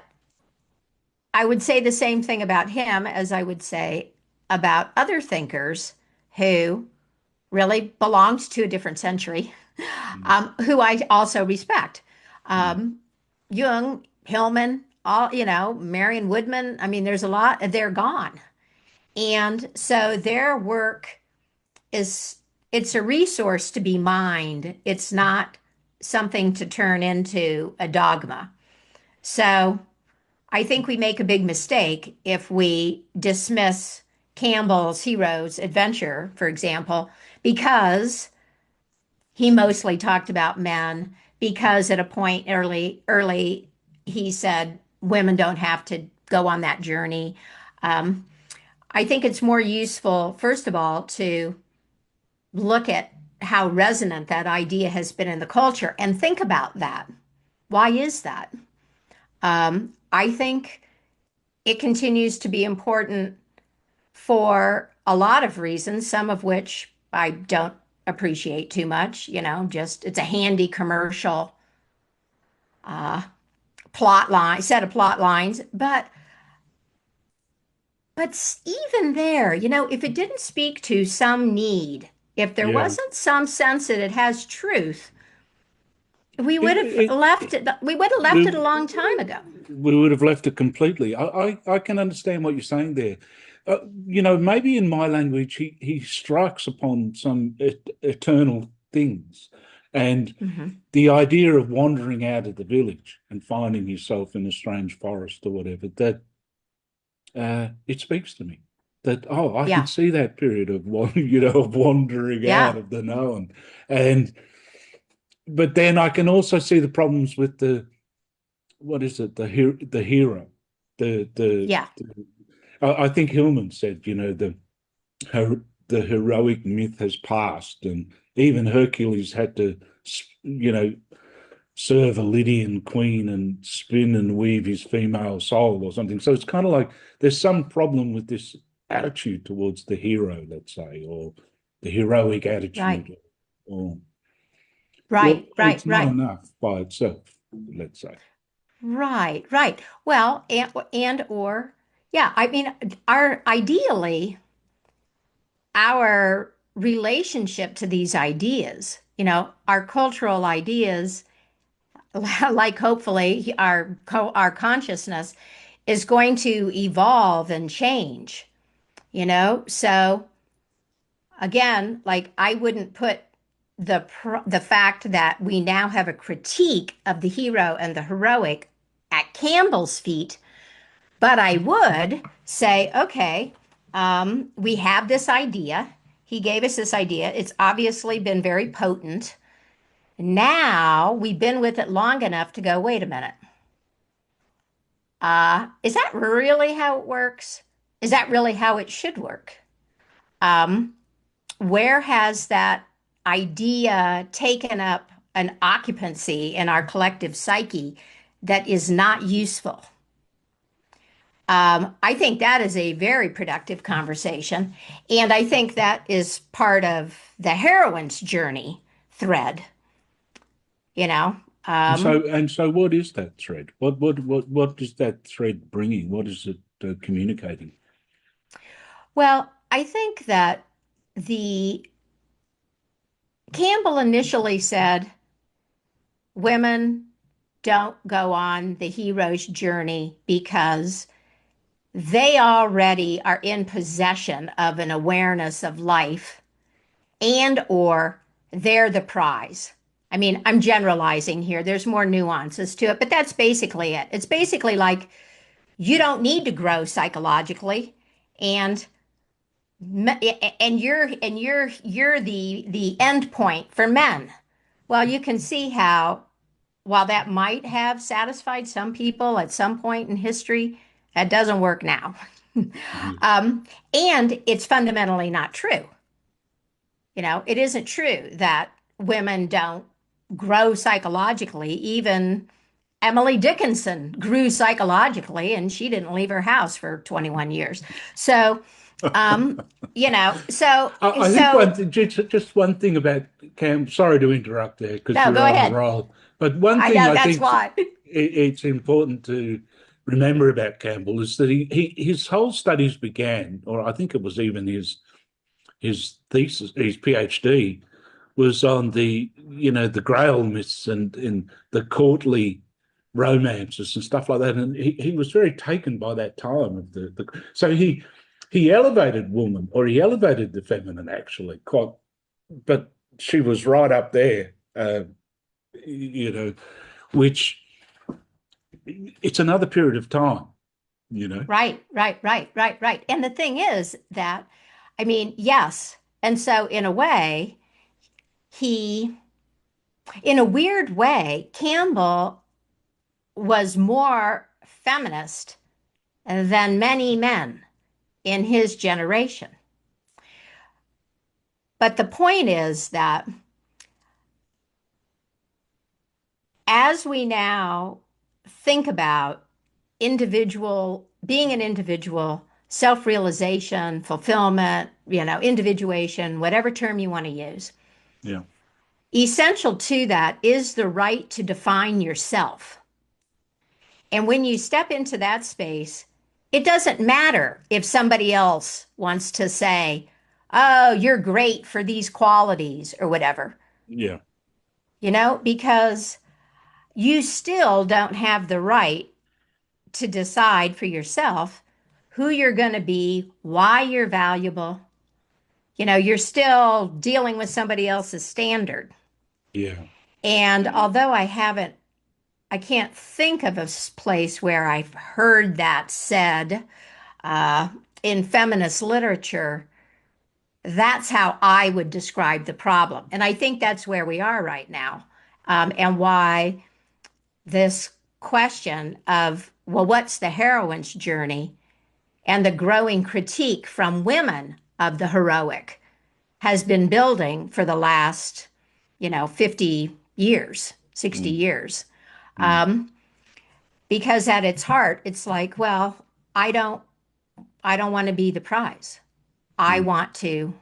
I would say the same thing about him as I would say about other thinkers who really belonged to a different century, Mm, who I also respect. mm, Jung, Hillman, Marion Woodman. I mean, there's a lot, they're gone. And so their work is, it's a resource to be mined. It's not something to turn into a dogma. So I think we make a big mistake if we dismiss Campbell's hero's adventure, for example, because he mostly talked about men because at a point early he said women don't have to go on that journey. I think it's more useful, first of all, to look at how resonant that idea has been in the culture. And think about that. Why is that? I think it continues to be important for a lot of reasons, some of which I don't appreciate too much. Just it's a handy commercial uh, plot line, set of plot lines. But even there, if it didn't speak to some need, if there Yeah. wasn't some sense that it has truth, It, we would have left it a it, long time ago. we would have left it completely. I can understand what you're saying there. Maybe in my language, he strikes upon some eternal things. And Hmm. the idea of wandering out of the village and finding yourself in a strange forest or whatever, that it speaks to me. That, oh, I can Yeah, see that period of of wandering out yeah, of the known. And but then I can also see the problems with the what is it, the hero, yeah, the I think Hillman said, her, the heroic myth has passed, and even Hercules had to, you know, serve a Lydian queen and spin and weave his female soul or something. So it's kind of like there's some problem with this attitude towards the hero, let's say, or the heroic right, attitude, or well, right, right, it's not right, enough by itself, let's say. right, right. Well, and or yeah, I mean, our ideally, our relationship to these ideas, our cultural ideas, like hopefully our consciousness is going to evolve and change, So again, like I wouldn't put the fact that we now have a critique of the hero and the heroic at Campbell's feet, but I would say, okay, we have this idea. He gave us this idea. It's obviously been very potent. Now we've been with it long enough to go, wait a minute. Is that really how it works? Is that really how it should work? Um, where has that idea taken up an occupancy in our collective psyche that is not useful? I think that is a very productive conversation. And I think that is part of the heroine's journey thread, you know? Um, And so, what is that thread? What is that thread bringing? What is it communicating? well, I think that the Campbell initially said women don't go on the hero's journey because they already are in possession of an awareness of life and or they're the prize. I mean, I'm generalizing here. There's more nuances to it, but that's basically it. It's basically like you don't need to grow psychologically and you're the end point for men. Well, you can see how while that might have satisfied some people at some point in history, that doesn't work now. Mhm. And it's fundamentally not true. It isn't true that women don't grow psychologically. Even Emily Dickinson grew psychologically, and she didn't leave her house for 21 years. So, um, so, I think so, just one thing about Cam. Sorry to interrupt there because no, you're go on a ahead. roll. But one I thing know I that's think why. it's important to remember about Campbell is that his whole studies began, or I think it was even his thesis, his PhD, was on the Grail myths and the courtly romances and stuff like that. And he was very taken by that time of so he elevated woman, or he elevated the feminine actually quite, but she was right up there, you know, which it's another period of time, you know. Right, right, right, right, right. And the thing is that, I mean, yes. And so, he, in a weird way, Campbell was more feminist than many men in his generation. But the point is that as we now think about being an individual, self-realization, fulfillment, individuation, whatever term you want to use, Yeah. essential to that is the right to define yourself. And when you step into that space, it doesn't matter if somebody else wants to say, oh, you're great for these qualities or whatever, Yeah. because you still don't have the right to decide for yourself who you're going to be, why you're valuable. You're still dealing with somebody else's standard. Yeah. And although I can't think of a place where I've heard that said uh, in feminist literature. That's how I would describe the problem. And I think that's where we are right now. And why this question of, well, what's the heroine's journey and the growing critique from women of the heroic has been building for the last, 50 years, 60 Mm, years. mm, Um, because at its heart, it's like, well, I don't, I don't want to be the prize. I mm, want to,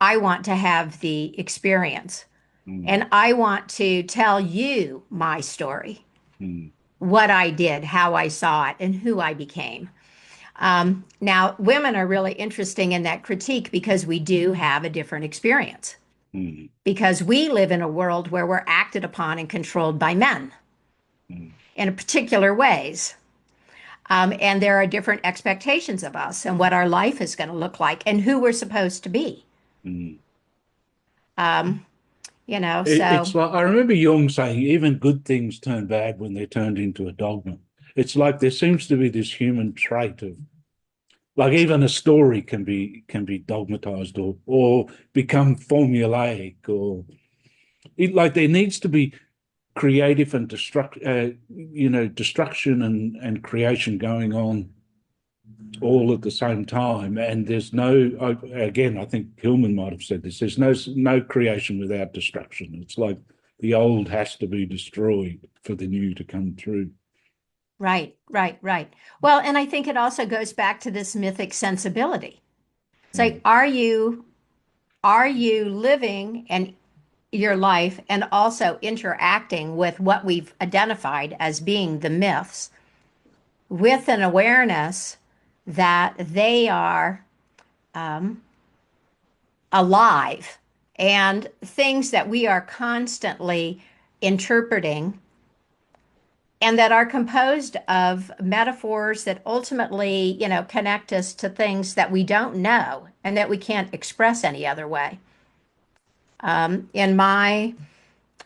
I want to have the experience mm, and I want to tell you my story, mm, what I did, how I saw it, and who I became. Now, women are really interesting in that critique because we do have a different experience, mm, because we live in a world where we're acted upon and controlled by men mm, in particular ways. And there are different expectations of us and what our life is going to look like and who we're supposed to be. mm. Um, It's so like I remember Jung saying even good things turn bad when they're turned into a dogma. It's like there seems to be this human trait of like even a story can be dogmatized or become formulaic or like there needs to be creative and destruction and creation going on all at the same time. And there's no, again, I think Hillman might have said this, there's no creation without destruction. It's like the old has to be destroyed for the new to come through. right, right, right. Well, and I think it also goes back to this mythic sensibility. It's like, Mm, are you living and your life and also interacting with what we've identified as being the myths with an awareness that they are um, alive and things that we are constantly interpreting and that are composed of metaphors that ultimately, connect us to things that we don't know and that we can't express any other way. In my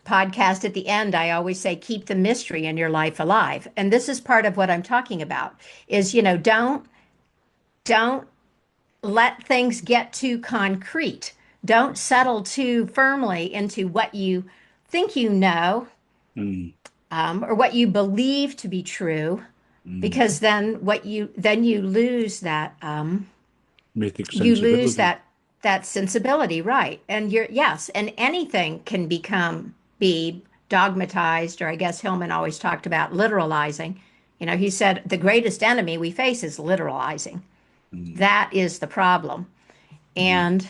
podcast at the end, I always say, keep the mystery in your life alive. And this is part of what I'm talking about is, don't let things get too concrete. Don't settle too firmly into what you think you know, mm, or what you believe to be true, mm. because then you lose that Mythic you lose sensibility. that sensibility, right? And you're yes, and anything can be dogmatized, or I guess Hillman always talked about literalizing. He said the greatest enemy we face is literalizing. Mm, That is the problem. mm, And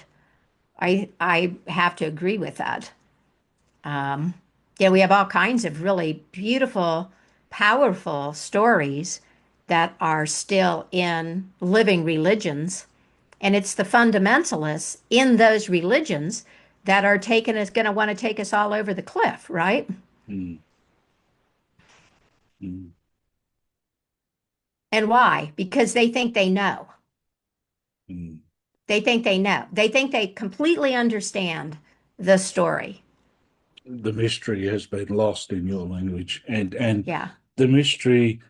I have to agree with that. Um, yeah, we have all kinds of really beautiful, powerful stories that are still in living religions. And it's the fundamentalists in those religions that are taking us, going to want to take us all over the cliff, right? mm, mm, And why? Because they think they know. mm. They think they know. They think they completely understand the story. The mystery has been lost in your language, and Yeah. the mystery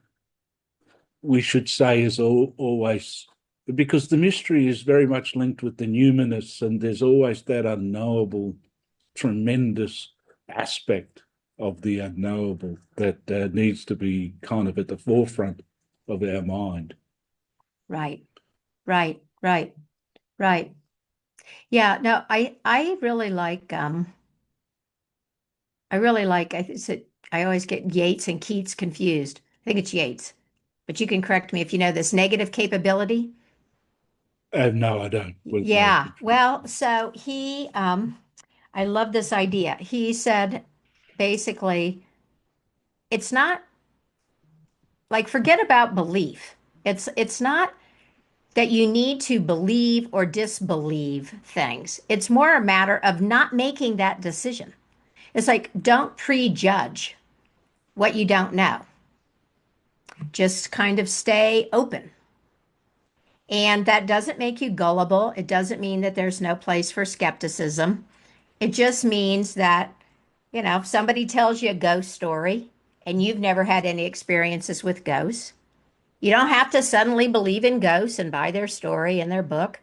we should say is always because the mystery is very much linked with the numinous, and there's always that unknowable, tremendous aspect of the unknowable that needs to be kind of at the forefront of our mind. Right. Right. Right. Right. Yeah, no, I really like I always get Yates and Keats confused. I think it's Yates. But you can correct me if you know this negative capability. No, I don't. Well, Yeah. Well, so I love this idea. He said basically, it's not like forget about belief. It's not that you need to believe or disbelieve things. It's more a matter of not making that decision. It's like don't prejudge what you don't know. Just kind of stay open. And that doesn't make you gullible. It doesn't mean that there's no place for skepticism. It just means that, if somebody tells you a ghost story and you've never had any experiences with ghosts, you don't have to suddenly believe in ghosts and buy their story and their book.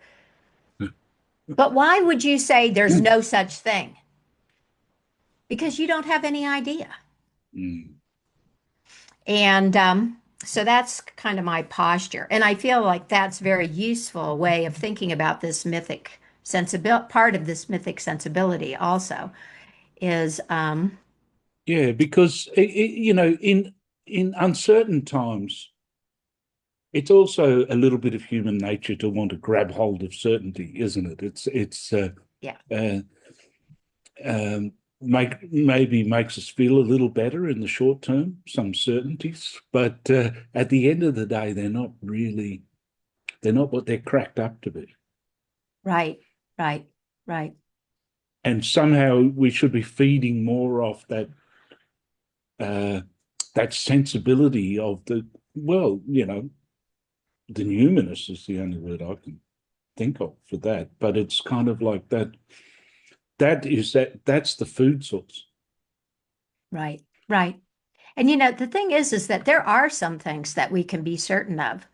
But why would you say there's no such thing? Because you don't have any idea. mm, And so that's kind of my posture. And I feel like that's very useful way of thinking about this mythic sensibility. Part of this mythic sensibility also is, yeah, because in uncertain times, it's also a little bit of human nature to want to grab hold of certainty, isn't it? It's yeah, uh, um, maybe makes us feel a little better in the short term, some certainties, but at the end of the day, they're not what they're cracked up to be. right, right, right. And somehow we should be feeding more off uh, that sensibility of the numinous is the only word I can think of for that. But it's kind of like that. That's the food source. Right, right. And the thing is that there are some things that we can be certain of,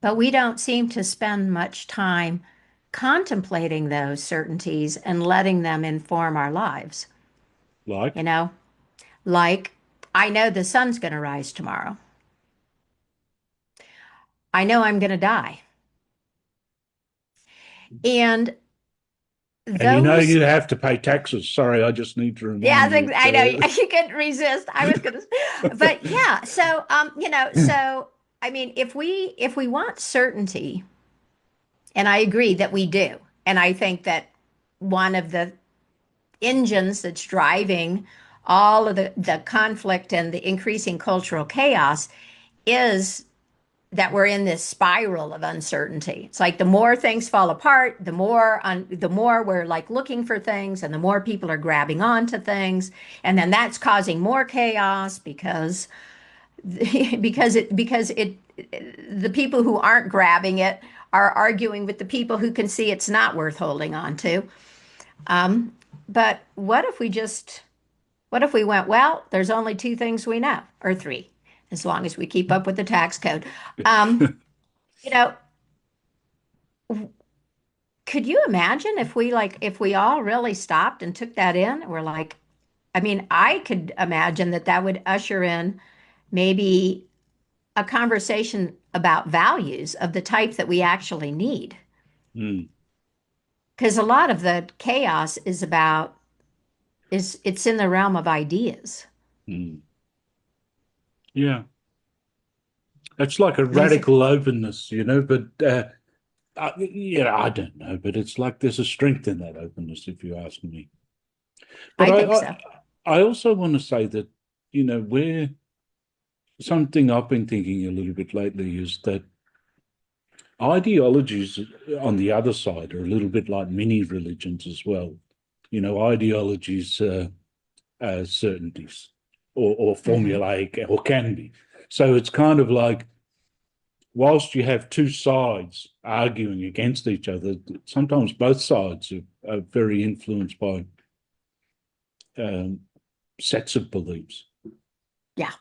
but we don't seem to spend much time contemplating those certainties and letting them inform our lives. You Like, know, like I know the sun's going to rise tomorrow. I know I'm going to die. And and you know those, you have to pay taxes. Sorry, I just need to yeah, remind you. I know you couldn't resist. I was going to, but yeah. So, so I mean, if we want certainty, and I agree that we do, and I think that one of the engines that's driving all of the conflict and the increasing cultural chaos is that we're in this spiral of uncertainty. It's like the more things fall apart, the more we're like looking for things, and the more people are grabbing onto things, and then that's causing more chaos because it the people who aren't grabbing it are arguing with the people who can see it's not worth holding on to. But what if we went, well, there's only two things we know, or three, as long as we keep up with the tax code. Um, you know, could you imagine if we all really stopped and took that in? We're like, I mean, I could imagine that would usher in maybe a conversation about values of the type that we actually need. Mm, Because a lot of the chaos is it's in the realm of ideas. mm. Yeah, it's like a Is it? radical openness, but I don't know, but it's like there's a strength in that openness, if you ask me. But I think so. I also want to say that, where something I've been thinking a little bit lately is that ideologies on the other side are a little bit like mini religions as well. Ideologies are certainties or Hmm. formulaic or can be. So it's kind of like, whilst you have two sides arguing against each other, sometimes both sides are very influenced by um, sets of beliefs. Yeah,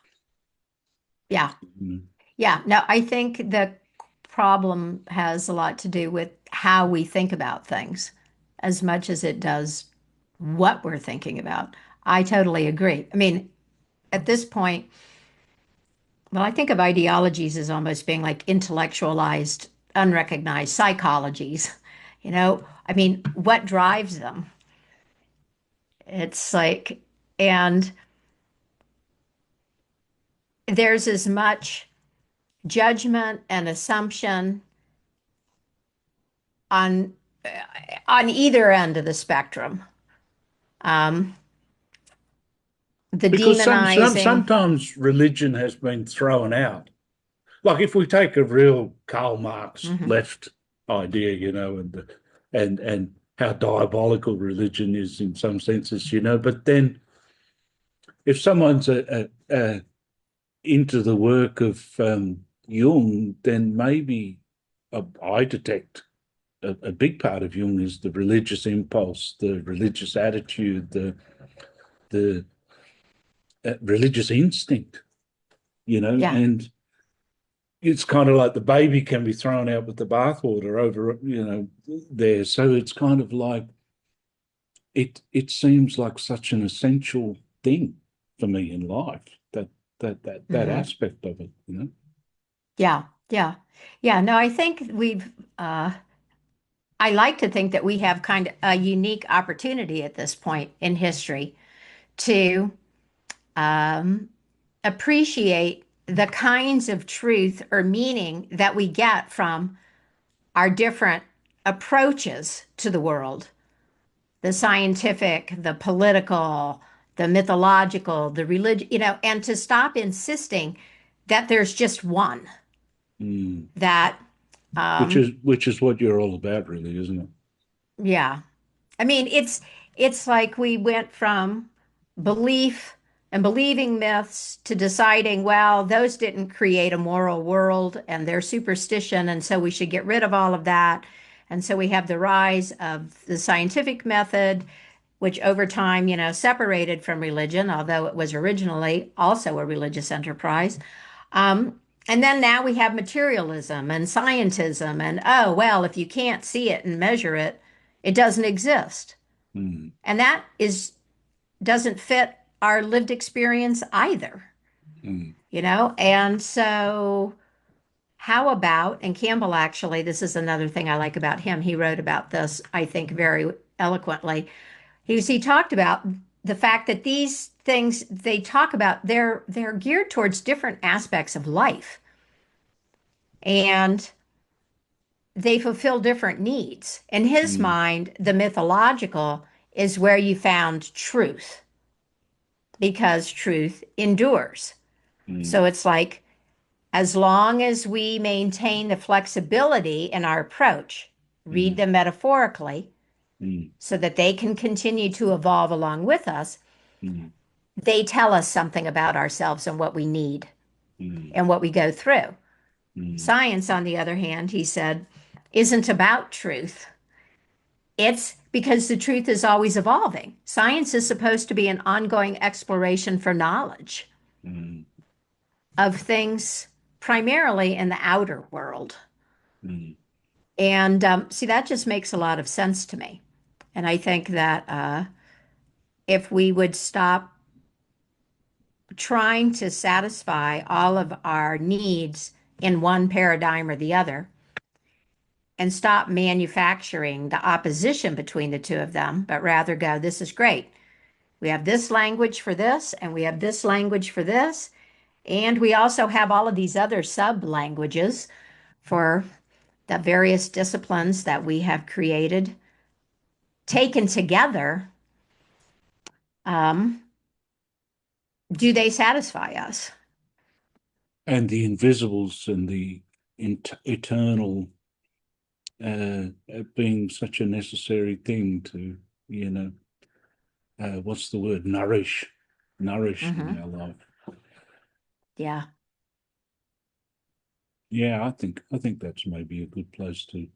yeah, Mm, yeah. No, I think the problem has a lot to do with how we think about things as much as it does what we're thinking about. I totally agree. I mean, at this point, well, I think of ideologies as almost being like intellectualized, unrecognized psychologies. I mean, what drives them? It's like, and there's as much judgment and assumption on on either end of the spectrum. Um, the Because demonizing. sometimes religion has been thrown out. Like if we take a real Karl Marx Mhm. left idea, and how diabolical religion is in some senses, but then if someone's into the work of Jung, then maybe I detect a big part of Jung is the religious impulse, the religious attitude, the religious instinct, Yeah. and it's kind of like the baby can be thrown out with the bathwater over, there. So it's kind of like it seems like such an essential thing for me in life, that Hmm. aspect of it. Yeah. Yeah. Yeah. No, I think I like to think that we have kind of a unique opportunity at this point in history to um, appreciate the kinds of truth or meaning that we get from our different approaches to the world, the scientific, the political, the mythological, the religion, and to stop insisting that there's just one, Mm. that, Which um, is what you're all about, really, isn't it? yeah. I mean, it's like we went from belief and believing myths to deciding, well, those didn't create a moral world and they're superstition, and so we should get rid of all of that. And so we have the rise of the scientific method, which over time, separated from religion, although it was originally also a religious enterprise. And then now we have materialism and scientism, and oh, well, if you can't see it and measure it, it doesn't exist. Mm. And that is doesn't fit our lived experience either, Mm. And so how about, and Campbell actually, this is another thing I like about him. He wrote about this, I think, very eloquently. He talked about the fact that these things they talk about, they're geared towards different aspects of life. And they fulfill different needs. In his Mm. mind, the mythological is where you found truth because truth endures. Mm. So it's like, as long as we maintain the flexibility in our approach, read Mm. them metaphorically Mm. so that they can continue to evolve along with us, Mm. they tell us something about ourselves and what we need Mm. and what we go through. Mm. Science, on the other hand, he said, isn't about truth. It's because the truth is always evolving. Science is supposed to be an ongoing exploration for knowledge Mm. of things primarily in the outer world. Mm. And see, that just makes a lot of sense to me. And I think that if we would stop trying to satisfy all of our needs in one paradigm or the other and stop manufacturing the opposition between the two of them, but rather go, this is great. We have this language for this, and we have this language for this. And we also have all of these other sub languages for the various disciplines that we have created. Taken together, um, do they satisfy us? And the invisibles and the eternal being such a necessary thing to, you know, what's the word? Nourish in Hmm. our life. Yeah. Yeah, I think that's maybe a good place to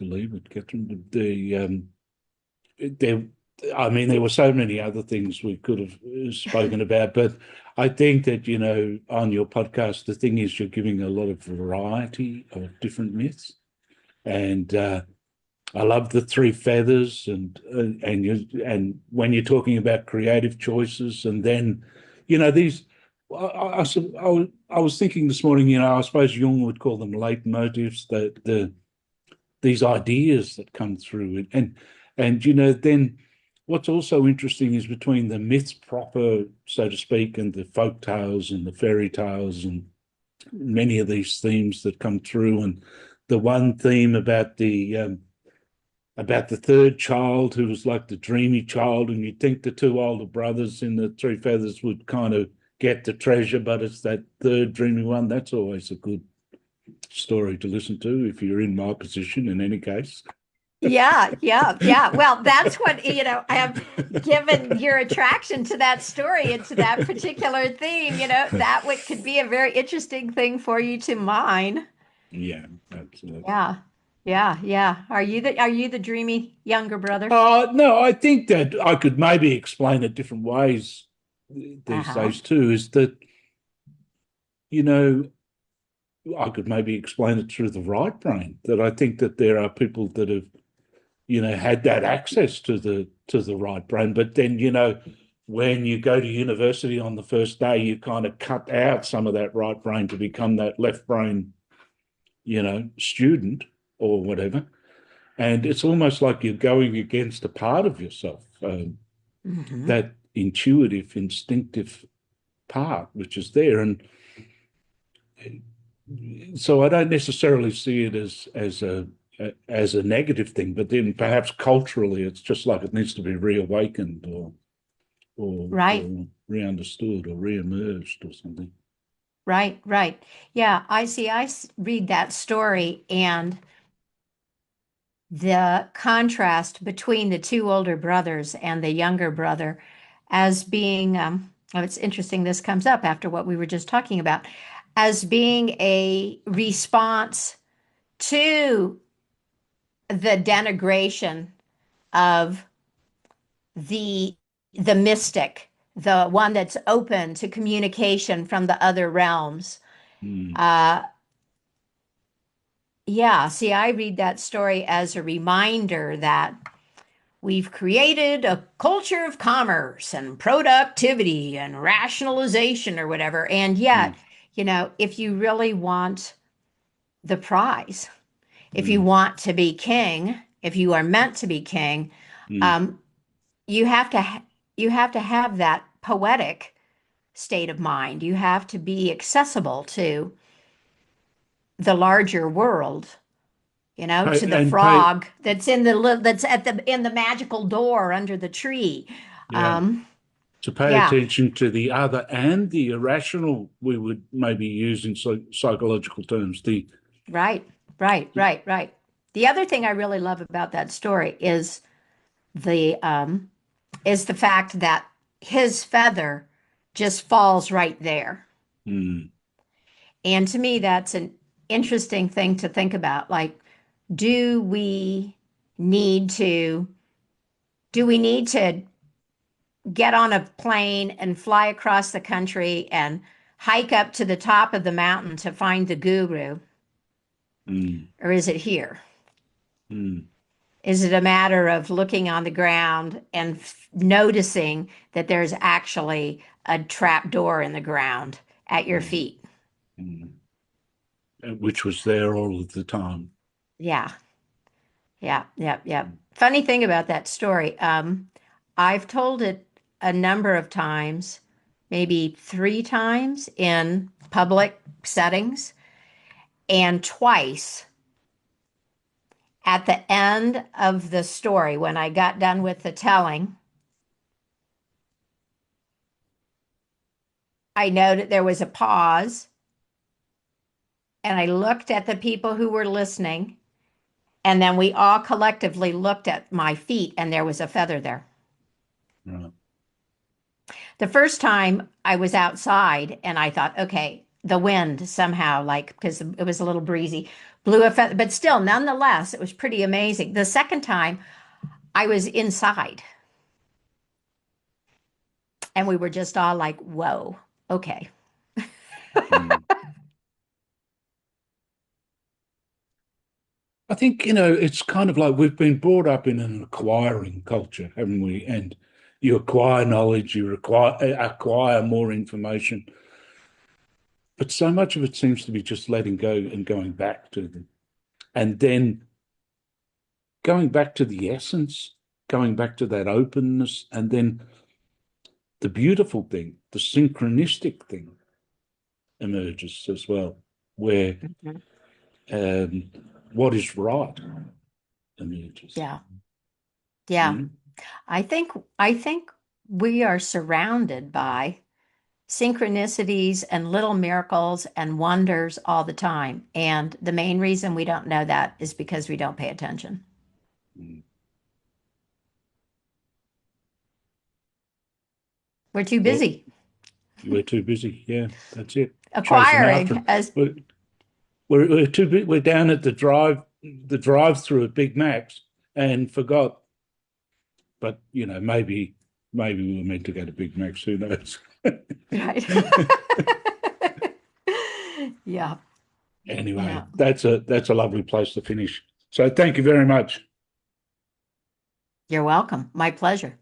leave it, Catherine. There, I mean, there were so many other things we could have spoken about, but I think that, on your podcast, the thing is you're giving a lot of variety of different myths, and I love the three feathers, and when you're talking about creative choices, and then, these. I was thinking this morning, I suppose Jung would call them leitmotifs, the these ideas that come through, and then what's also interesting is between the myths proper, so to speak, and the folk tales and the fairy tales and many of these themes that come through, and the one theme about the third child who was like the dreamy child, and you'd think the two older brothers in the Three Feathers would kind of get the treasure, but it's that third dreamy one. That's always a good story to listen to if you're in my position, in any case. Yeah, yeah, yeah. Well, that's what, I have given your attraction to that story and to that particular theme, that could be a very interesting thing for you to mine. Yeah, absolutely. Yeah. Yeah, yeah. Are you the dreamy younger brother? No, I think that I could maybe explain it different ways these Uh-huh. days too, is that, you know, I could maybe explain it through the right brain, that I think that there are people that have, had that access to the right brain. But then, when you go to university on the first day, you kind of cut out some of that right brain to become that left brain, student or whatever. And it's almost like you're going against a part of yourself, Hmm. that intuitive, instinctive part which is there. And so I don't necessarily see it as a negative thing, but then perhaps culturally it's just like it needs to be reawakened Right, or re-understood or re-emerged or something. right, right. Yeah, I see. Read that story and the contrast between the two older brothers and the younger brother as being, oh, it's interesting this comes up after what we were just talking about, as being a response to the denigration of the the mystic, the one that's open to communication from the other realms. Mm, Uh, yeah, see, I read that story as a reminder that we've created a culture of commerce and productivity and rationalization or whatever. And yet, mm, if you really want the prize, if you mm, want to be king, if you are meant to be king, mm. um, you have to have that poetic state of mind. You have to be accessible to the larger world, to the And pay, frog that's that's at the in the magical door under the tree. yeah, Um, to pay yeah, attention to the other and the irrational, we would maybe use in psychological terms. right, right, right, right. The other thing I really love about that story is the fact that his feather just falls right there. Mm, And to me, that's an interesting thing to think about. Like, do we need to do we need to get on a plane and fly across the country and hike up to the top of the mountain to find the guru? mm, Or is it here? mm. Is it a matter of looking on the ground and noticing that there's actually a trap door in the ground at your Mm, feet? mm. Which was there all of the time. Yeah, yeah, yeah, yeah. Funny thing about that story, I've told it a number of times, maybe 3 times in public settings, and twice at the end of the story, when I got done with the telling, I noted there was a pause, and I looked at the people who were listening, and then we all collectively looked at my feet, and there was a feather there. Right. The first time I was outside and I thought, okay, the wind somehow, like, because it was a little breezy, blew a feather, but still, nonetheless, it was pretty amazing. The second time I was inside and we were just all like, whoa, okay. Mm. I think, it's kind of like we've been brought up in an acquiring culture, haven't we? And you acquire knowledge, you acquire more information, but so much of it seems to be just letting go and going back to them. And then going back to the essence, going back to that openness, and then the beautiful thing, the synchronistic thing emerges as well, where what is right emerges. Yeah. Yeah. I think we are surrounded by synchronicities and little miracles and wonders all the time. And the main reason we don't know that is because we don't pay attention. Mm. We're too Well, busy we're too busy. Yeah, that's it. Chasing after acquiring them. as We're too big. We're down at the drive-through at Big Mac's and forgot. But maybe we were meant to go to Big Mac's. Who knows? right. Yeah. Anyway, Yeah. that's a lovely place to finish. So thank you very much. You're welcome. My pleasure.